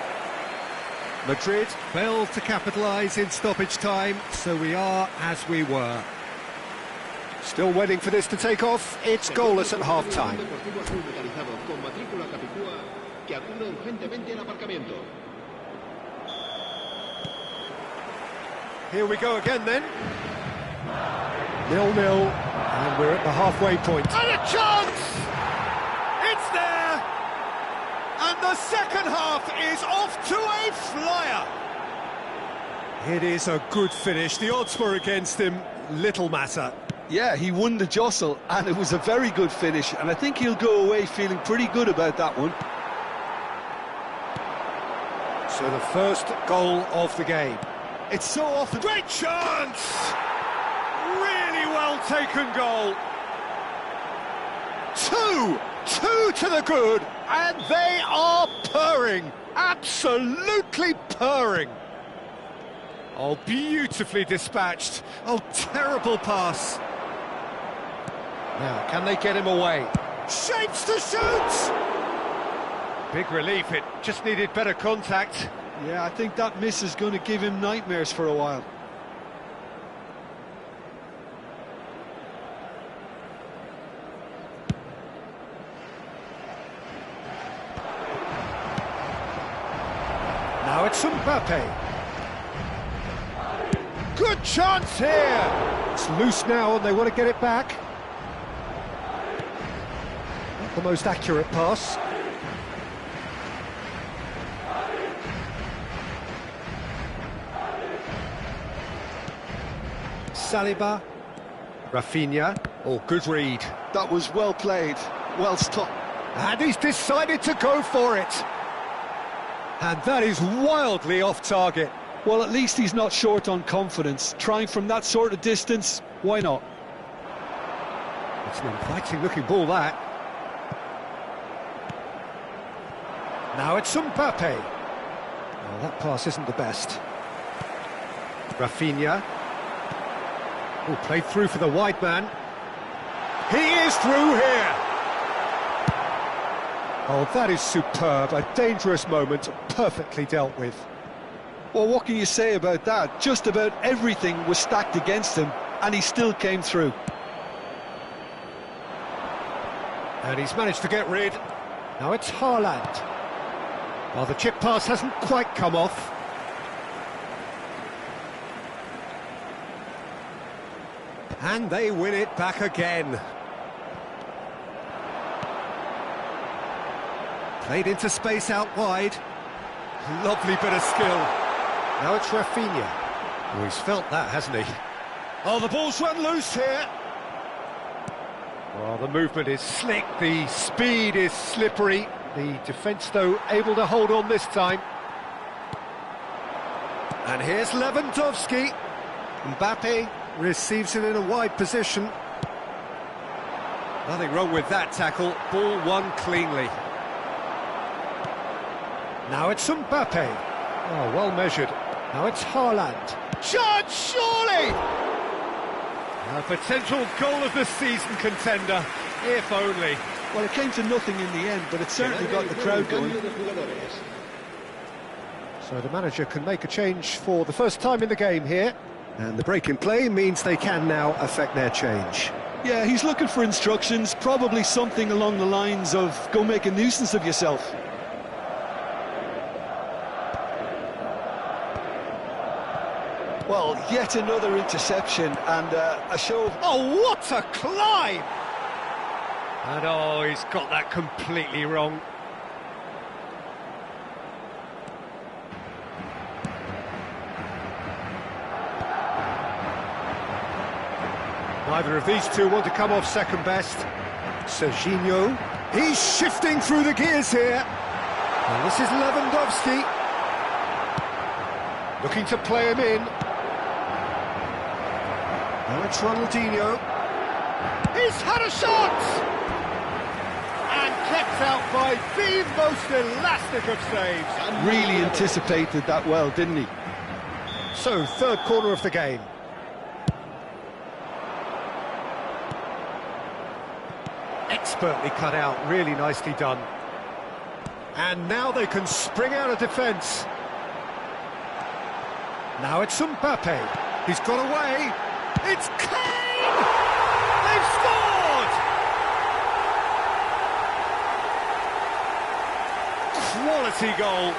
Madrid failed to capitalise in stoppage time, so we are as we were. Still waiting for this to take off. It's goalless at half-time. Here we go again then. 0-0, and we're at the halfway point. And a chance! It's there! And the second half is off to a flyer! It is a good finish. The odds were against him. Little matter. Yeah, he won the jostle, and it was a very good finish, and I think he'll go away feeling pretty good about that one. So the first goal of the game. It's so often... Great chance! Really well taken goal. Two to the good, and they are purring. Absolutely purring. Oh, beautifully dispatched. Oh, terrible pass. Now, can they get him away? Shapes to shoot! Big relief, it just needed better contact. Yeah, I think that miss is going to give him nightmares for a while. Now it's Mbappe. Good chance here! It's loose now and they want to get it back. Not the most accurate pass. Saliba. Rafinha. Oh, good read. That was well played, well stopped. And he's decided to go for it. And that is wildly off target. Well, at least he's not short on confidence. Trying from that sort of distance, why not? It's an inviting looking ball, that. Now it's Mbappe. Oh, that pass isn't the best. Rafinha. Oh, played through for the wide man. He is through here. Oh, that is superb. A dangerous moment, perfectly dealt with. Well, what can you say about that? Just about everything was stacked against him, and he still came through. And he's managed to get rid. Now it's Haaland. Well, the chip pass hasn't quite come off. And they win it back again. Played into space out wide. Lovely bit of skill. Now it's Rafinha. Oh, he's felt that, hasn't he? Oh, the ball's run loose here. Well, the movement is slick, the speed is slippery. The defence, though, able to hold on this time. And here's Lewandowski. Mbappe receives it in a wide position. Nothing wrong with that tackle. Ball won cleanly. Now it's Mbappe. Oh, well measured. Now it's Haaland. Chance, surely! A potential goal of the season contender, if only. Well, it came to nothing in the end, but it certainly got the crowd going. So the manager can make a change for the first time in the game here. And the break in play means they can now affect their change. Yeah, he's looking for instructions, probably something along the lines of, go make a nuisance of yourself. Well, yet another interception and a show of... Oh, what a climb! And oh, he's got that completely wrong. Neither of these two want to come off second best. Serginho, he's shifting through the gears here. And this is Lewandowski. Looking to play him in. Now it's Ronaldinho. He's had a shot! And kept out by the most elastic of saves. Really anticipated that well, didn't he? So, third corner of the game. Expertly cut out, really nicely done. And now they can spring out of defence. Now it's Mbappe. He's got away. It's Kane! They've scored! Quality goal,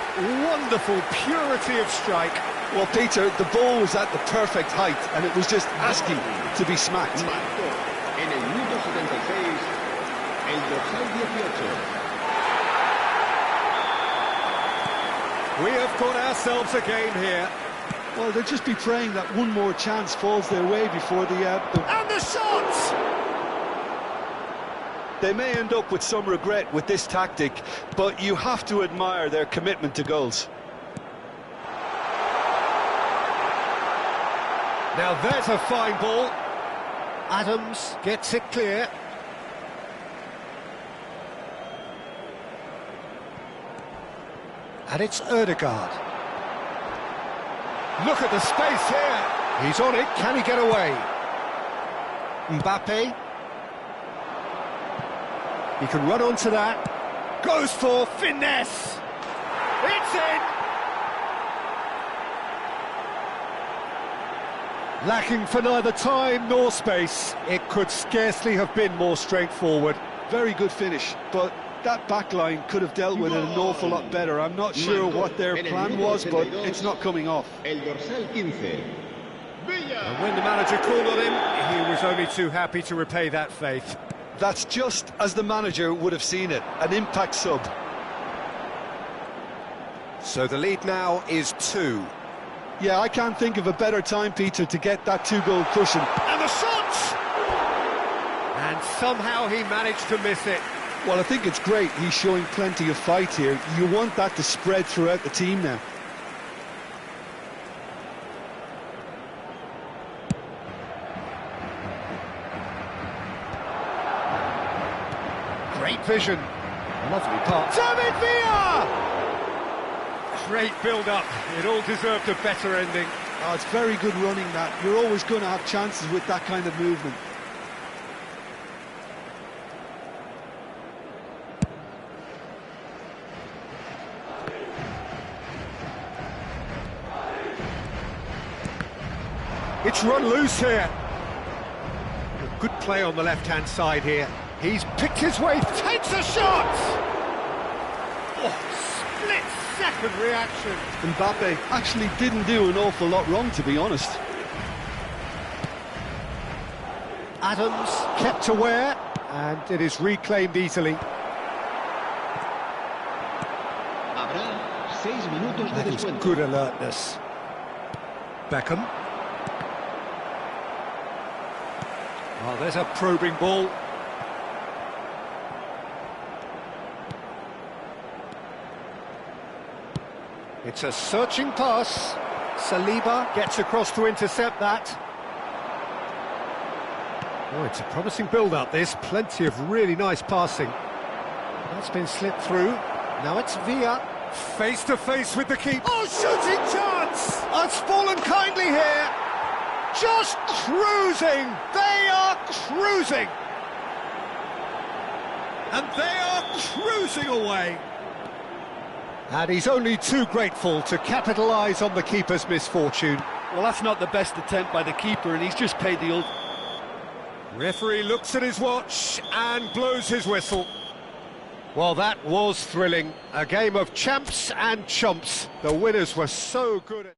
wonderful purity of strike. Well, Peter, the ball was at the perfect height, and it was just asking to be smacked. Marcó en el minuto 76 el dorsal 18. We have got ourselves a game here. Well, they'll just be praying that one more chance falls their way before the And the shot! They may end up with some regret with this tactic, but you have to admire their commitment to goals. Now there's a fine ball. Adams gets it clear. And it's Ødegaard. Look at the space here. He's on it. Can he get away? Mbappe. He can run onto that. Goes for finesse. It's in. Lacking for neither time nor space. It could scarcely have been more straightforward. Very good finish, but that back line could have dealt with it an awful lot better. I'm not sure what their plan was, but it's not coming off. El dorsal 15. And when the manager called on him, he was only too happy to repay that faith. That's just as the manager would have seen it, an impact sub. So the lead now is 2. Yeah, I can't think of a better time, Peter, to get that 2-goal cushion. And the shot! And somehow he managed to miss it. Well, I think it's great. He's showing plenty of fight here. You want that to spread throughout the team now. Great vision. Lovely pass. David Villa! Great build-up. It all deserved a better ending. Oh, it's very good running, that. You're always going to have chances with that kind of movement. It's run loose here. Good play on the left-hand side here. He's picked his way, takes a shot! Oh, split-second reaction. Mbappe actually didn't do an awful lot wrong, to be honest. Adams kept aware, and it is reclaimed easily. Habrá 6 minutos de That is descuento. good alertness. Beckham. Oh, there's a probing ball. It's a searching pass. Saliba gets across to intercept that. Oh, it's a promising build-up, this. Plenty of really nice passing. That's been slipped through. Now it's Villa. Face-to-face with the keeper. Oh, shooting chance! It's fallen kindly here. Just cruising. They are cruising. And they are cruising away. And he's only too grateful to capitalise on the keeper's misfortune. Well, that's not the best attempt by the keeper, and he's just paid the ultimate. Referee looks at his watch and blows his whistle. Well, that was thrilling. A game of champs and chumps. The winners were so good at...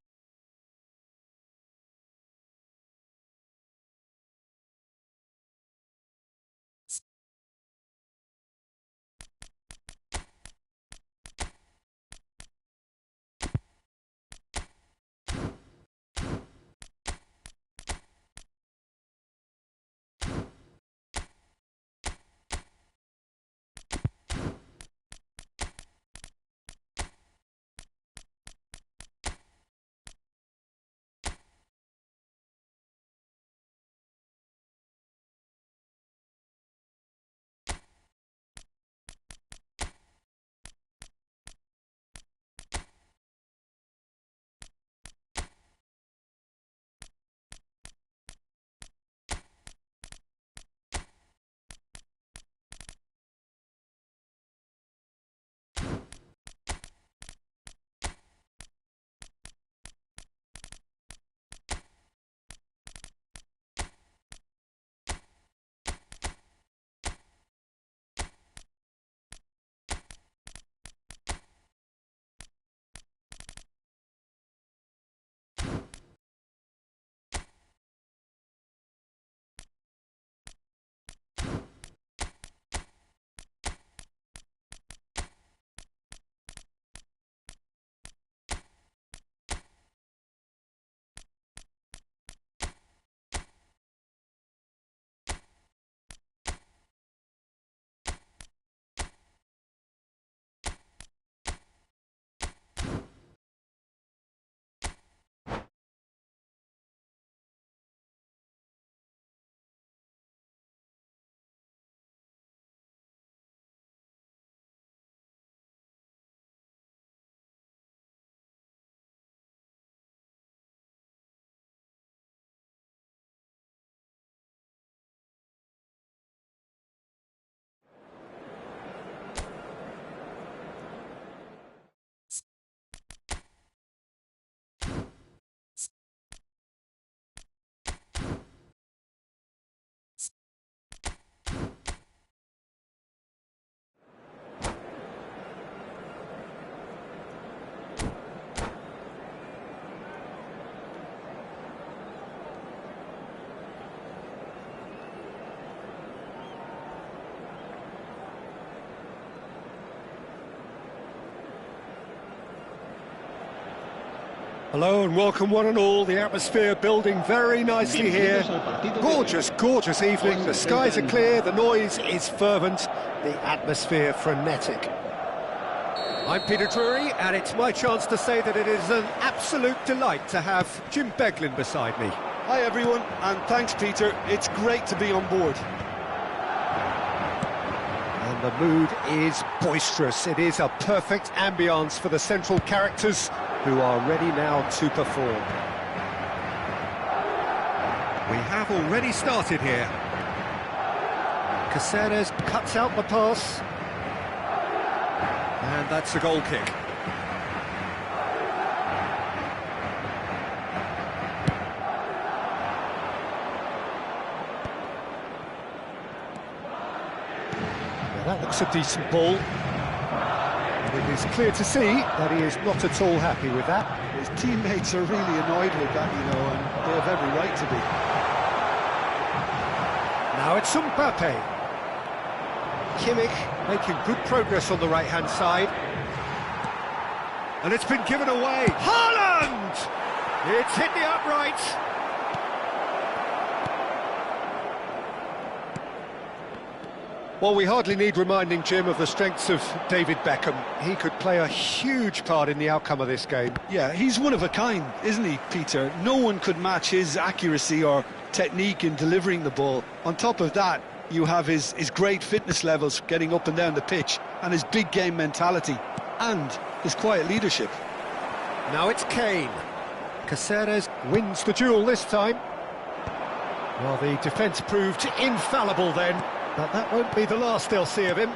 Hello and welcome one and all. The atmosphere building very nicely here. Gorgeous, gorgeous evening. The skies are clear, the noise is fervent, the atmosphere frenetic. I'm Peter Drury, and it's my chance to say that it is an absolute delight to have Jim Beglin beside me. Hi everyone, and thanks Peter. It's great to be on board. And the mood is boisterous. It is a perfect ambience for the central characters who are ready now to perform. We have already started here. Caceres cuts out the pass. And that's a goal kick. Now that looks a decent ball. It is clear to see that he is not at all happy with that. His teammates are really annoyed with that, you know, and they have every right to be. Now it's Mbappe. Kimmich making good progress on the right-hand side. And it's been given away. Haaland! It's hit the upright. Well, we hardly need reminding, Jim, of the strengths of David Beckham. He could play a huge part in the outcome of this game. Yeah, he's one of a kind, isn't he, Peter? No one could match his accuracy or technique in delivering the ball. On top of that, you have his great fitness levels getting up and down the pitch, and his big game mentality, and his quiet leadership. Now it's Kane. Caceres wins the duel this time. Well, the defence proved infallible then. But that won't be the last they'll see of him.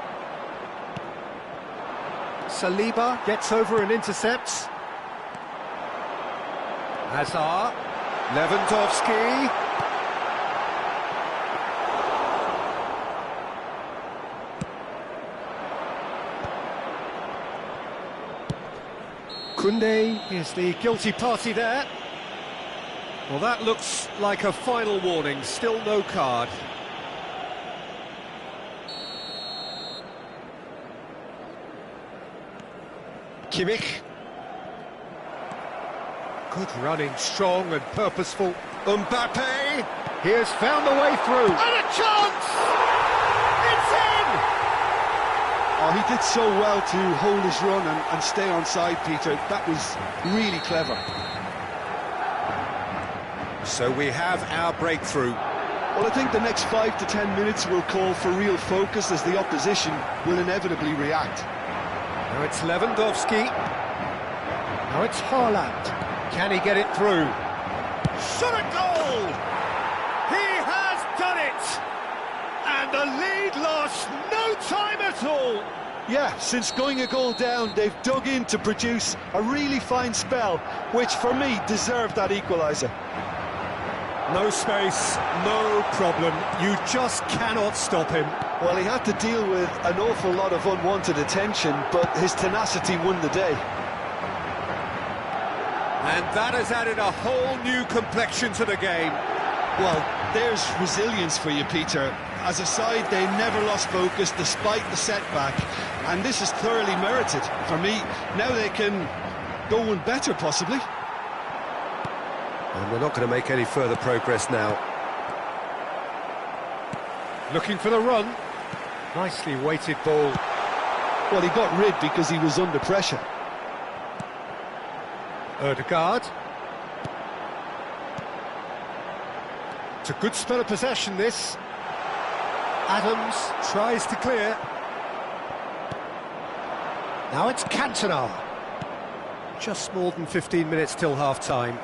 Saliba gets over and intercepts. Hazard. Lewandowski. Koundé is the guilty party there. Well, that looks like a final warning. Still no card. Kimmich. Good running, strong and purposeful. Mbappe. He has found the way through. And a chance! It's in! Oh, he did so well to hold his run and stay on side, Peter. That was really clever. So we have our breakthrough. Well, I think the next 5 to 10 minutes will call for real focus as the opposition will inevitably react. Now it's Lewandowski. Now it's Haaland. Can he get it through? Shot a goal! He has done it! And the lead lost no time at all! Yeah, since going a goal down, they've dug in to produce a really fine spell, which for me deserved that equaliser. No space, no problem. You just cannot stop him. Well, he had to deal with an awful lot of unwanted attention, but his tenacity won the day. And that has added a whole new complexion to the game. Well, there's resilience for you, Peter. As a side, they never lost focus despite the setback, and this is thoroughly merited. For me, now they can go one better, possibly. And we're not going to make any further progress now. Looking for the run. Nicely weighted ball. Well, he got rid because he was under pressure. Ødegaard. It's a good spell of possession, this. Adams tries to clear. Now it's Cantona. Just more than 15 minutes till half-time.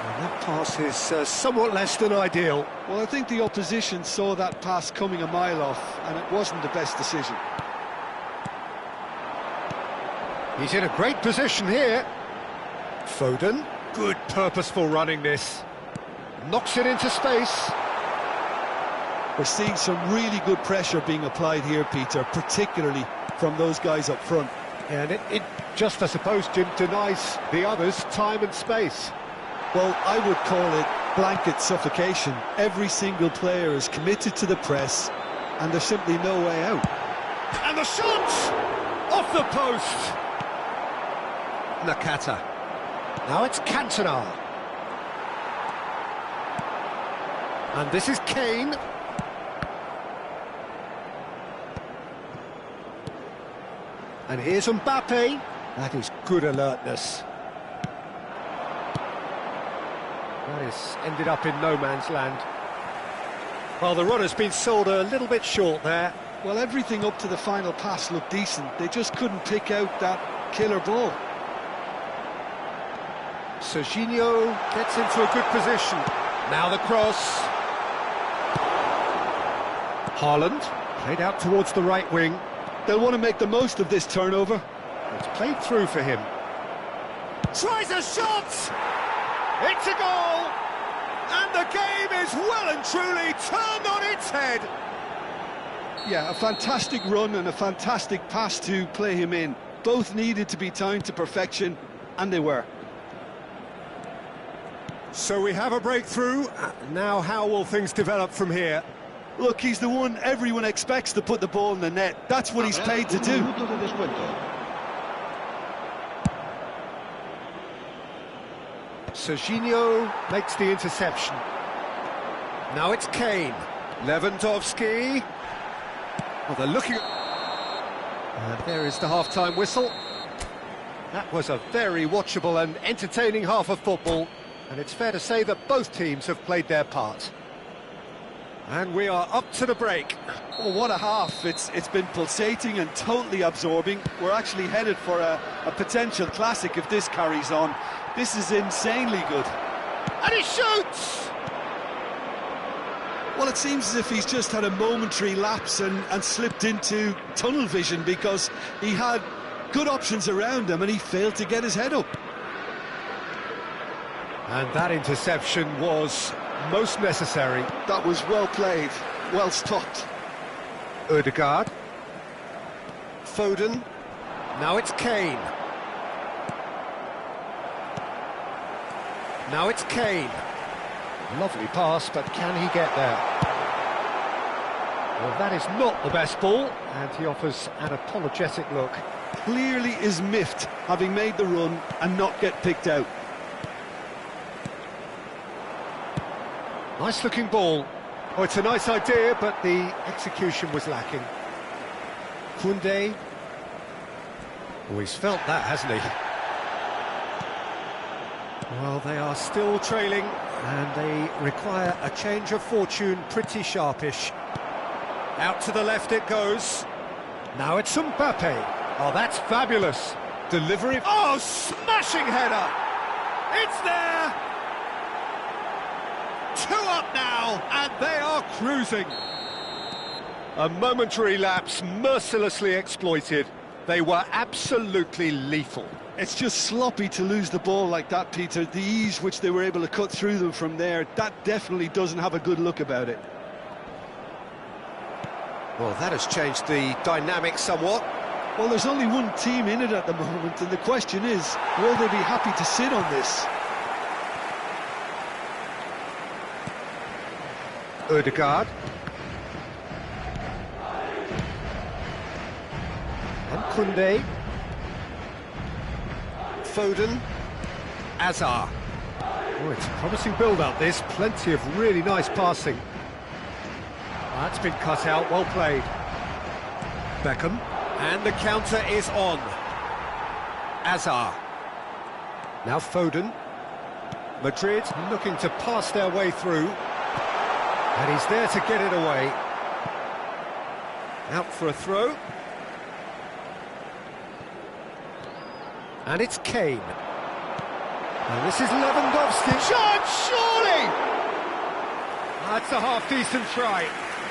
And that pass is somewhat less than ideal. Well, I think the opposition saw that pass coming a mile off, and it wasn't the best decision. He's in a great position here. Foden. Good purposeful running this. Knocks it into space. We're seeing some really good pressure being applied here, Peter, particularly from those guys up front. And it just, I suppose, Jim, denies the others time and space. Well, I would call it blanket suffocation. Every single player is committed to the press, and there's simply no way out. And the shot! Off the post! Nakata. Now it's Cantona. And this is Kane. And here's Mbappe. That is good alertness. That is ended up in no man's land. Well, the run has been sold a little bit short there. Well, everything up to the final pass looked decent. They just couldn't pick out that killer ball. Serginho gets into a good position. Now the cross. Haaland played out towards the right wing. They'll want to make the most of this turnover. It's played through for him. Tries a shot! It's a goal! And the game is well and truly turned on its head. Yeah, a fantastic run and a fantastic pass to play him in. Both needed to be timed to perfection, and they were. So we have a breakthrough. Now how will things develop from here? Look, he's the one everyone expects to put the ball in the net. That's what he's paid to do. Serginho makes the interception. Now it's Kane. Lewandowski. Well, they're looking... And there is the half-time whistle. That was a very watchable and entertaining half of football. And it's fair to say that both teams have played their part. And we are up to the break. Oh, what a half. It's been pulsating and totally absorbing. We're actually headed for a potential classic if this carries on. This is insanely good. And he shoots! Well, it seems as if he's just had a momentary lapse and slipped into tunnel vision, because he had good options around him and he failed to get his head up. And that interception was most necessary. That was well played, well stopped. Odegaard. Foden. Now it's Kane. Now it's Kane. Lovely pass, but can he get there? Well, that is not the best ball, and he offers an apologetic look. Clearly is miffed, having made the run and not get picked out. Nice looking ball. Oh, it's a nice idea, but the execution was lacking. Koundé. Oh, he's felt that, hasn't he? Well, they are still trailing, and they require a change of fortune, pretty sharpish. Out to the left it goes. Now it's Mbappe. Oh, that's fabulous. Delivery. Oh, smashing header! It's there! 2 up now, and they are cruising. A momentary lapse mercilessly exploited. They were absolutely lethal. It's just sloppy to lose the ball like that, Peter. The ease which they were able to cut through them from there, that definitely doesn't have a good look about it. Well, that has changed the dynamic somewhat. Well, there's only one team in it at the moment, and the question is, will they be happy to sit on this? Odegaard. And Koundé. Foden. Azar. Oh, it's a promising build-up, this. Plenty of really nice passing. That's been cut out, well played. Beckham. And the counter is on. Azar. Now Foden. Madrid looking to pass their way through. And he's there to get it away. Out for a throw. And it's Kane. And this is Lewandowski. Shot, surely! That's a half-decent try.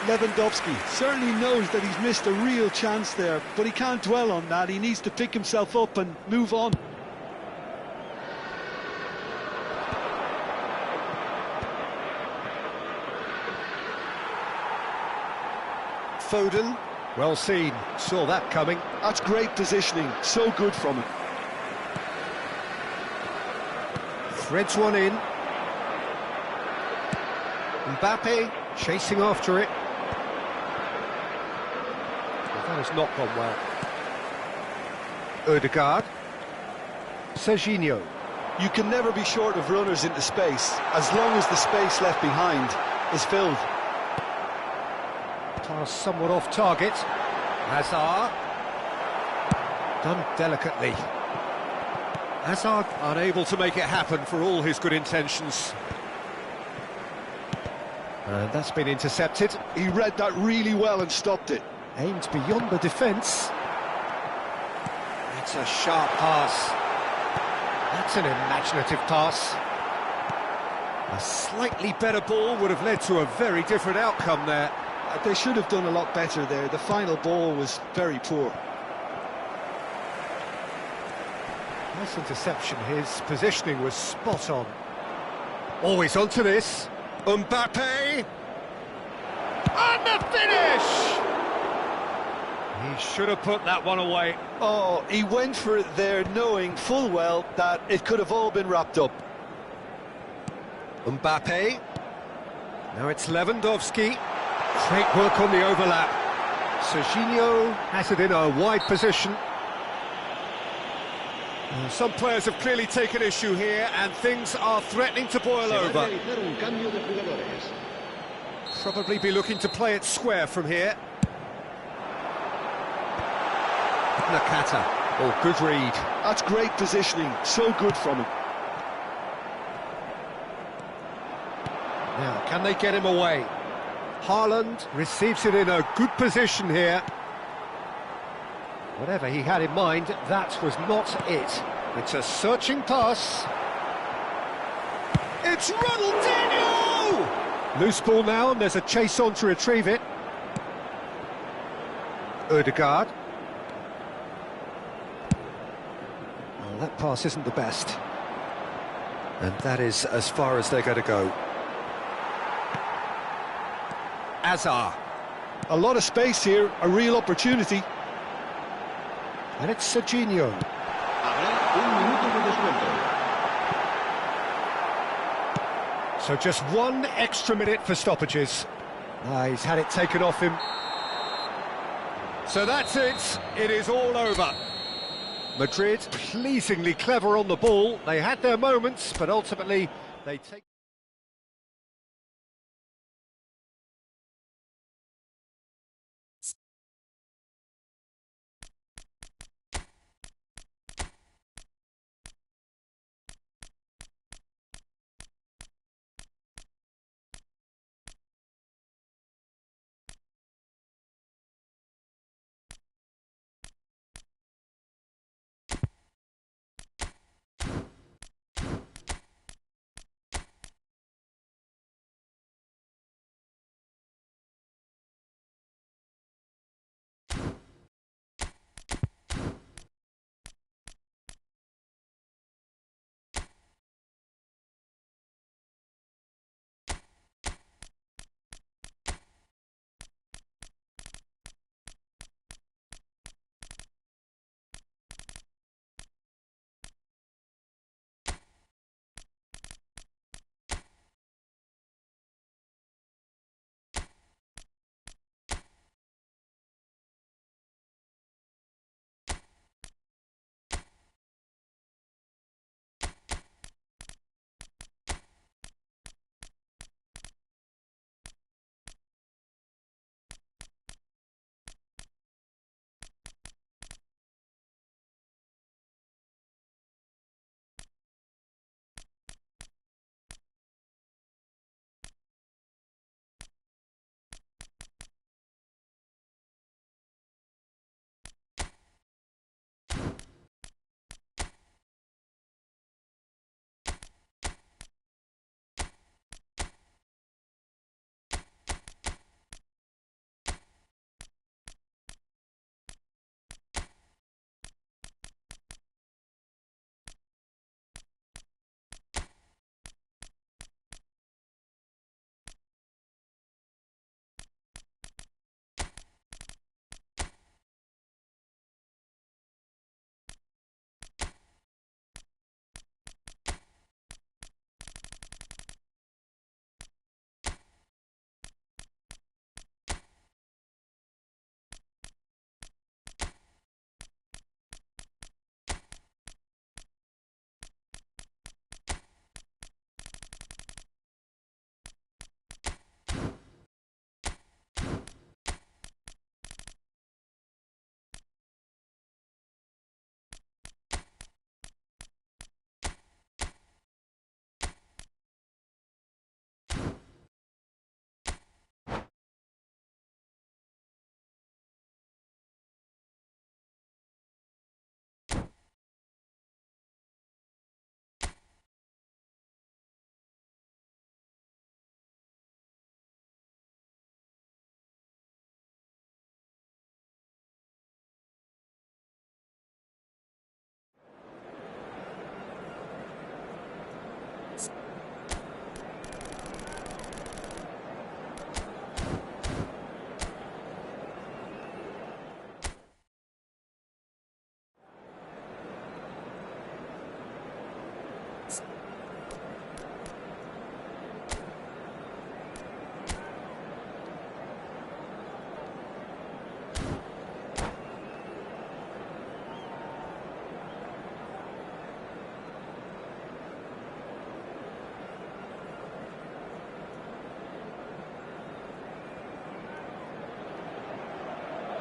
Lewandowski certainly knows that he's missed a real chance there, but he can't dwell on that. He needs to pick himself up and move on. Foden, well seen, saw that coming. That's great positioning, so good from him. Threads one in. Mbappe chasing after it. Well, that has not gone well. Odegaard. Serginho. You can never be short of runners into space, as long as the space left behind is filled. Pass somewhat off target. Hazard. Done delicately. Hazard unable to make it happen for all his good intentions. And that's been intercepted. He read that really well and stopped it. Aimed beyond the defence. It's a sharp pass. That's an imaginative pass. A slightly better ball would have led to a very different outcome there. They should have done a lot better there. The final ball was very poor. Nice interception. His positioning was spot on. Always onto this. Mbappe! And the finish! He should have put that one away. Oh, he went for it there, knowing full well that it could have all been wrapped up. Mbappe. Now it's Lewandowski. Great work on the overlap. Serginho has it in a wide position. Some players have clearly taken issue here, and things are threatening to boil over. Probably be looking to play it square from here. Nakata. Oh, good read. That's great positioning. So good from him. Now, can they get him away? Haaland receives it in a good position here. Whatever he had in mind, that was not it. It's a searching pass. It's Ronaldinho! Loose ball now, and there's a chase on to retrieve it. Odegaard. Well, that pass isn't the best. And that is as far as they're going to go. Hazard. A lot of space here, a real opportunity. And it's Serginho. So just one extra minute for stoppages. He's had it taken off him. So that's it. It is all over. Madrid pleasingly clever on the ball. They had their moments, but ultimately they take...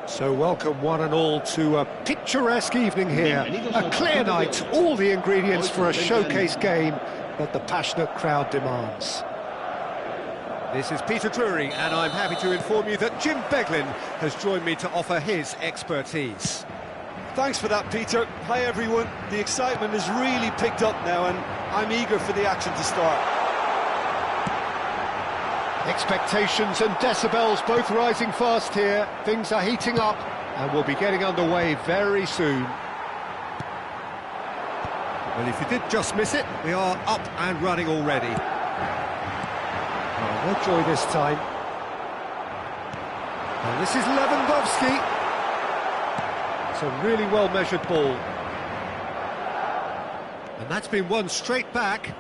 So welcome one and all to a picturesque evening here. A clear night, all the ingredients for a showcase game that the passionate crowd demands. This is Peter Drury, and I'm happy to inform you that Jim Beglin has joined me to offer his expertise. Thanks for that, Peter. Hi, everyone. The excitement has really picked up now, and I'm eager for the action to start. Expectations and decibels both rising fast here. Things are heating up, and we'll be getting underway very soon. Well, if you did just miss it, we are up and running already. Oh, no joy this time. And this is Lewandowski. It's a really well-measured ball. And that's been won straight back.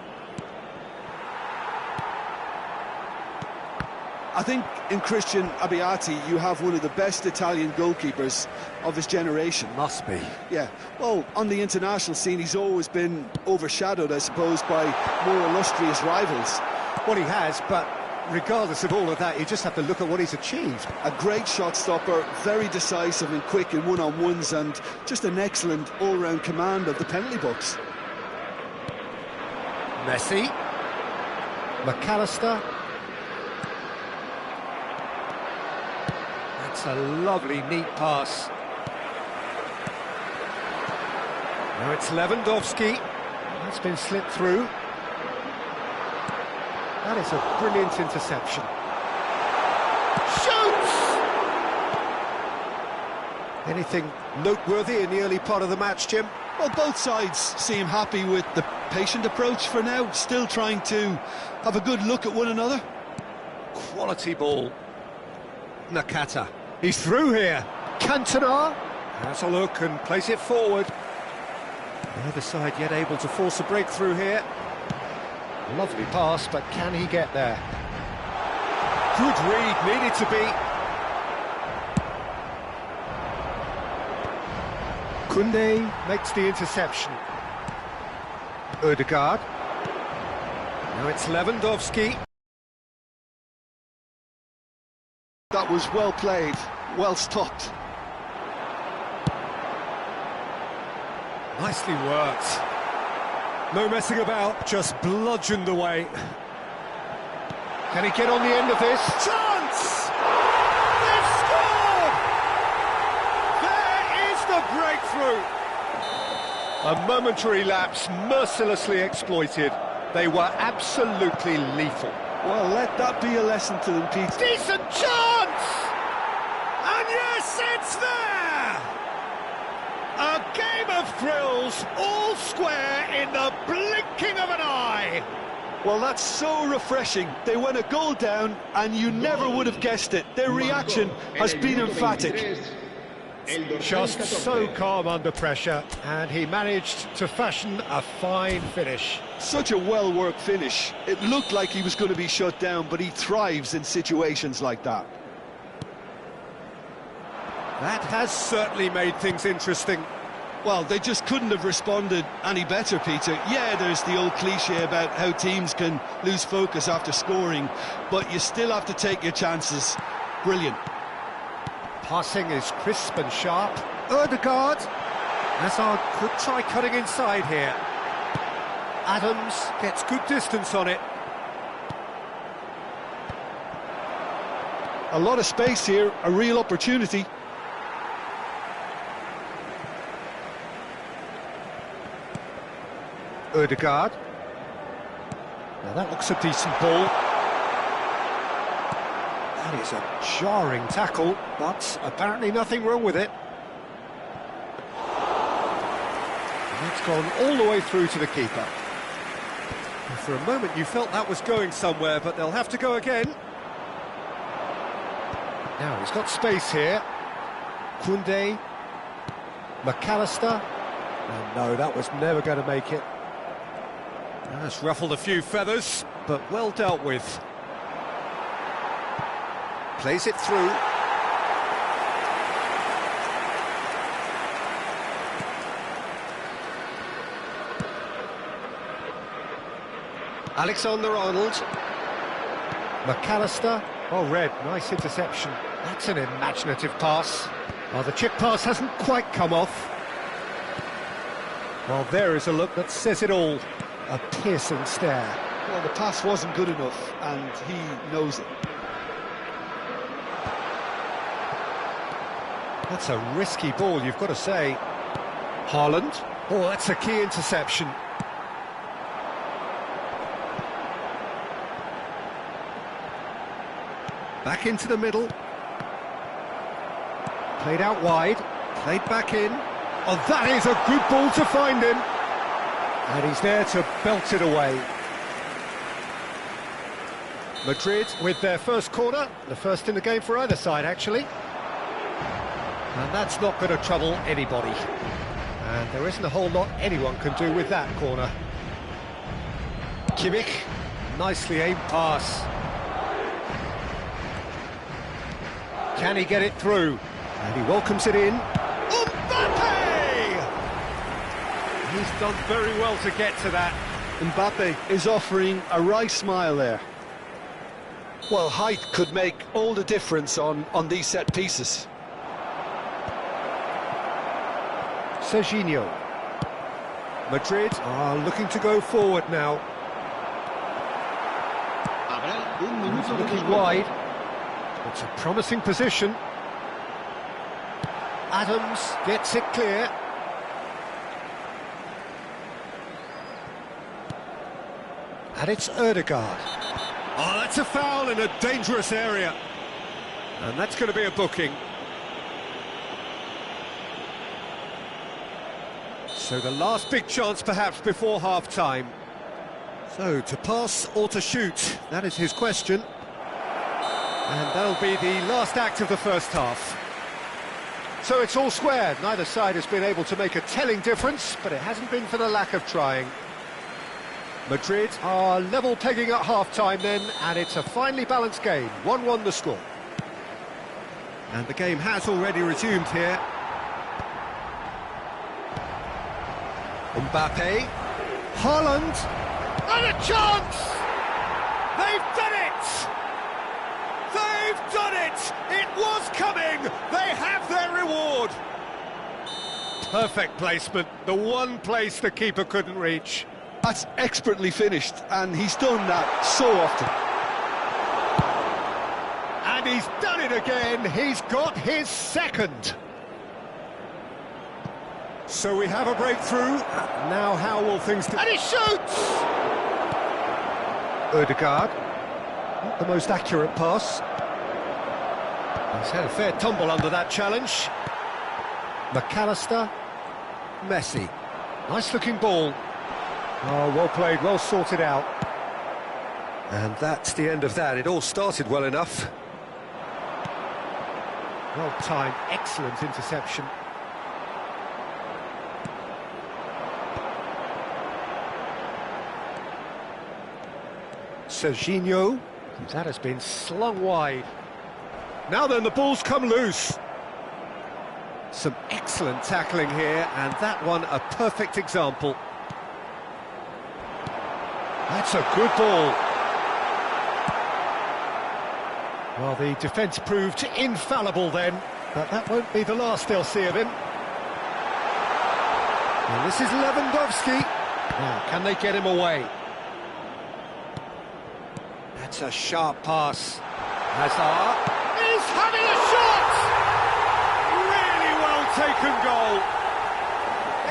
I think in Christian Abbiati you have one of the best Italian goalkeepers of his generation. Must be. Yeah, well, on the international scene he's always been overshadowed, I suppose, by more illustrious rivals. Well, he has, but regardless of all of that, you just have to look at what he's achieved. A great shot stopper, very decisive and quick in one-on-ones, and just an excellent all-round command of the penalty box. Messi. McAllister. That's a lovely, neat pass. Now it's Lewandowski. That's been slipped through. That is a brilliant interception. Shoots! Anything noteworthy in the early part of the match, Jim? Well, both sides seem happy with the patient approach for now, still trying to have a good look at one another. Quality ball. Nakata. He's through here. Cantona has a look and plays it forward. The other side yet able to force a breakthrough here. Lovely pass, but can he get there? Good read, needed to be. Koundé makes the interception. Odegaard. Now it's Lewandowski. That was well played, well stopped. Nicely worked. No messing about, just bludgeoned away. Can he get on the end of this? Chance! They've scored! There is the breakthrough! A momentary lapse mercilessly exploited. They were absolutely lethal. Well, let that be a lesson to them, Pete. Decent chance! And yes, it's there! A game of thrills, all square in the blinking of an eye. Well, that's so refreshing. They went a goal down, and you never would have guessed it. Their reaction has been emphatic. Just so calm under pressure, and he managed to fashion a fine finish. Such a well-worked finish. It looked like he was going to be shut down, but he thrives in situations like that. That has certainly made things interesting. Well, they just couldn't have responded any better, Peter. Yeah, there's the old cliche about how teams can lose focus after scoring, but you still have to take your chances. Brilliant. Passing is crisp and sharp. Odegaard. Hazard could try cutting inside here. Adams gets good distance on it. A lot of space here, a real opportunity. Odegaard. Now that looks a decent ball. That is a jarring tackle, but apparently nothing wrong with it. And it's gone all the way through to the keeper. And for a moment you felt that was going somewhere, but they'll have to go again. Now he's got space here. Koundé. McAllister. And no, that was never going to make it. That's ruffled a few feathers, but well dealt with. Plays it through. Alexander-Arnold. McAllister. Well read, nice interception. That's an imaginative pass. Oh, the chip pass hasn't quite come off. Well, there is a look that says it all. A piercing stare. Well, the pass wasn't good enough, and he knows it. That's a risky ball, you've got to say. Haaland. Oh, that's a key interception. Back into the middle. Played out wide. Played back in. Oh, that is a good ball to find him. And he's there to belt it away. Madrid with their first corner. The first in the game for either side, actually. And that's not going to trouble anybody. And there isn't a whole lot anyone can do with that corner. Kimmich, nicely aimed pass. Can he get it through? And he welcomes it in. Mbappe! He's done very well to get to that. Mbappe is offering a wry smile there. Well, height could make all the difference on these set pieces. Serginho. Madrid are looking to go forward now. He's looking wide. It's a promising position. Adams gets it clear. And it's Ødegaard. Oh, that's a foul in a dangerous area. And that's going to be a booking. So the last big chance perhaps before half-time. So, to pass or to shoot, that is his question. And that'll be the last act of the first half. So it's all square. Neither side has been able to make a telling difference, but it hasn't been for the lack of trying. Madrid are level pegging at half-time then, and it's a finely balanced game. 1-1 the score. And the game has already resumed here. Mbappe. Haaland. And a chance! They've done it! They've done it! It was coming! They have their reward! Perfect placement, the one place the keeper couldn't reach. That's expertly finished, and he's done that so often. And he's done it again, he's got his second. So we have a breakthrough. Now how will things... And he shoots! Ødegaard. Not the most accurate pass. He's had a fair tumble under that challenge. McAllister. Messi. Nice looking ball. Oh, well played, well sorted out. And that's the end of that. It all started well enough. Well timed, excellent interception. Serginho, that has been slung wide. Now then, the ball's come loose. Some excellent tackling here, and that one a perfect example. That's a good ball. Well, the defence proved infallible then, but that won't be the last they'll see of him. And this is Lewandowski. Now, can they get him away? That's a sharp pass. Hazard. He's having a shot! Really well taken goal.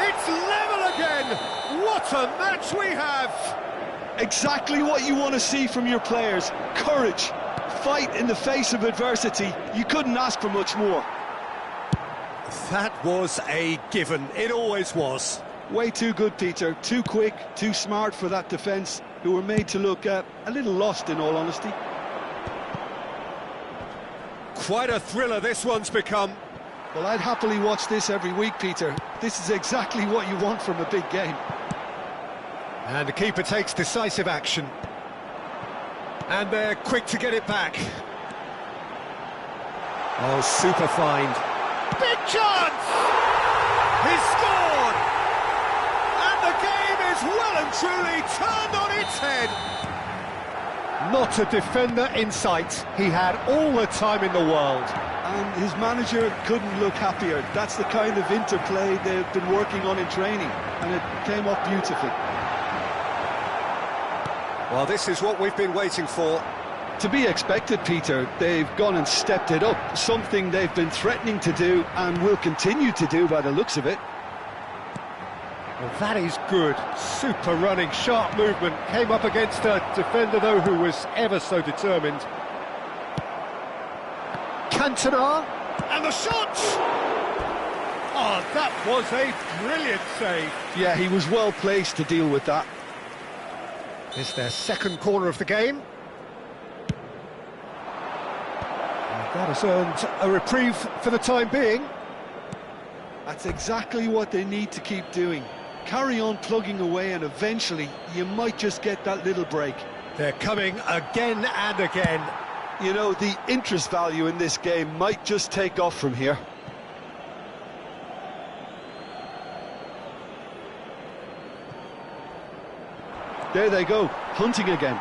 It's level again. What a match we have. Exactly what you want to see from your players. Courage. Fight in the face of adversity. You couldn't ask for much more. That was a given. It always was. Way too good, Peter. Too quick, too smart for that defence, who were made to look a little lost, in all honesty. Quite a thriller this one's become. Well, I'd happily watch this every week, Peter. This is exactly what you want from a big game. And the keeper takes decisive action. And they're quick to get it back. Oh, super find. Big chance! He's scored! And the game is well and truly turned on its head. Not a defender in sight. He had all the time in the world. And his manager couldn't look happier. That's the kind of interplay they've been working on in training, and it came off beautifully. Well, this is what we've been waiting for. To be expected, Peter. They've gone and stepped it up, something they've been threatening to do and will continue to do by the looks of it. Well, that is good. Super running, sharp movement. Came up against a defender, though, who was ever so determined. Cantona, and the shot! Oh, that was a brilliant save. Yeah, he was well placed to deal with that. It's their second corner of the game. And that has earned a reprieve for the time being. That's exactly what they need to keep doing. Carry on plugging away, and eventually you might just get that little break. They're coming again and again. You know, the interest value in this game might just take off from here. There they go, hunting again.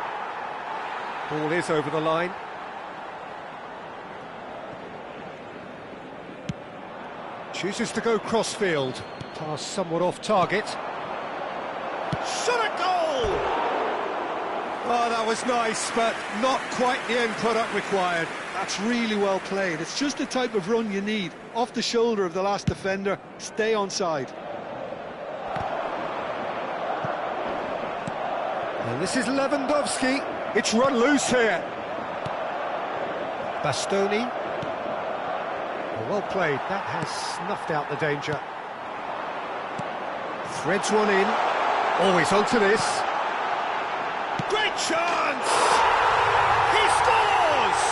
Ball is over the line. Chooses to go cross-field. Pass somewhat off target. Shot a goal! Oh, that was nice, but not quite the end product required. That's really well played. It's just the type of run you need. Off the shoulder of the last defender, stay onside. And this is Lewandowski. It's run loose here. Bastoni. Well played. That has snuffed out the danger. Threads one in. Always onto this. Great chance! He scores!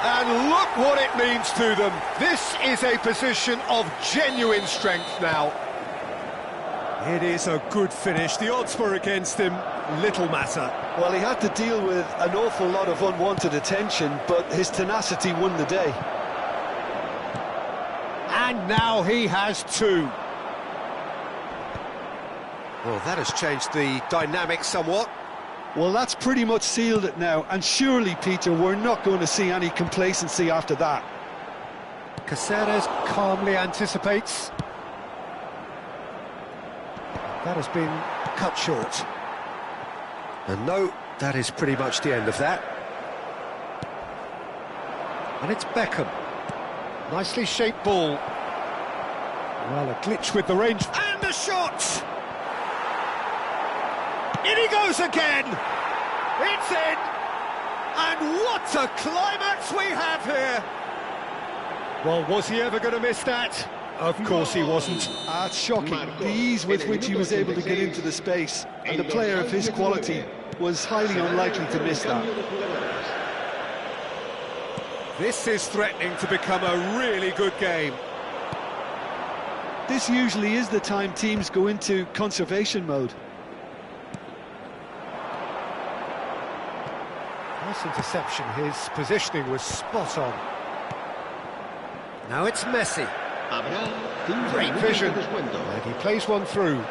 And look what it means to them. This is a position of genuine strength now. It is a good finish. The odds were against him. Little matter. Well, he had to deal with an awful lot of unwanted attention, but his tenacity won the day. And now he has two. Well, that has changed the dynamic somewhat. Well, that's pretty much sealed it now, and surely, Peter, we're not going to see any complacency after that. Caceres calmly anticipates. That has been cut short. And no, that is pretty much the end of that. And it's Beckham. Nicely shaped ball. Well, a glitch with the range. And the shot! In he goes again! It's in! And what a climax we have here! Well, was he ever going to miss that? Of course he wasn't. That's shocking. The ease with which he was able to get into the space, and a player of his quality was highly unlikely to miss that. This is threatening to become a really good game. This usually is the time teams go into conservation mode. Nice interception. His positioning was spot on. Now it's Messi. Great vision. And he plays one through.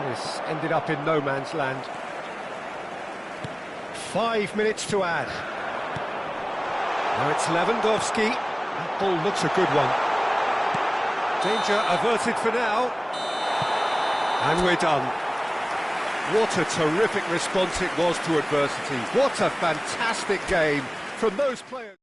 This ended up in no man's land. 5 minutes to add. Now it's Lewandowski. That ball looks a good one. Danger averted for now. And we're done. What a terrific response it was to adversity. What a fantastic game from those players.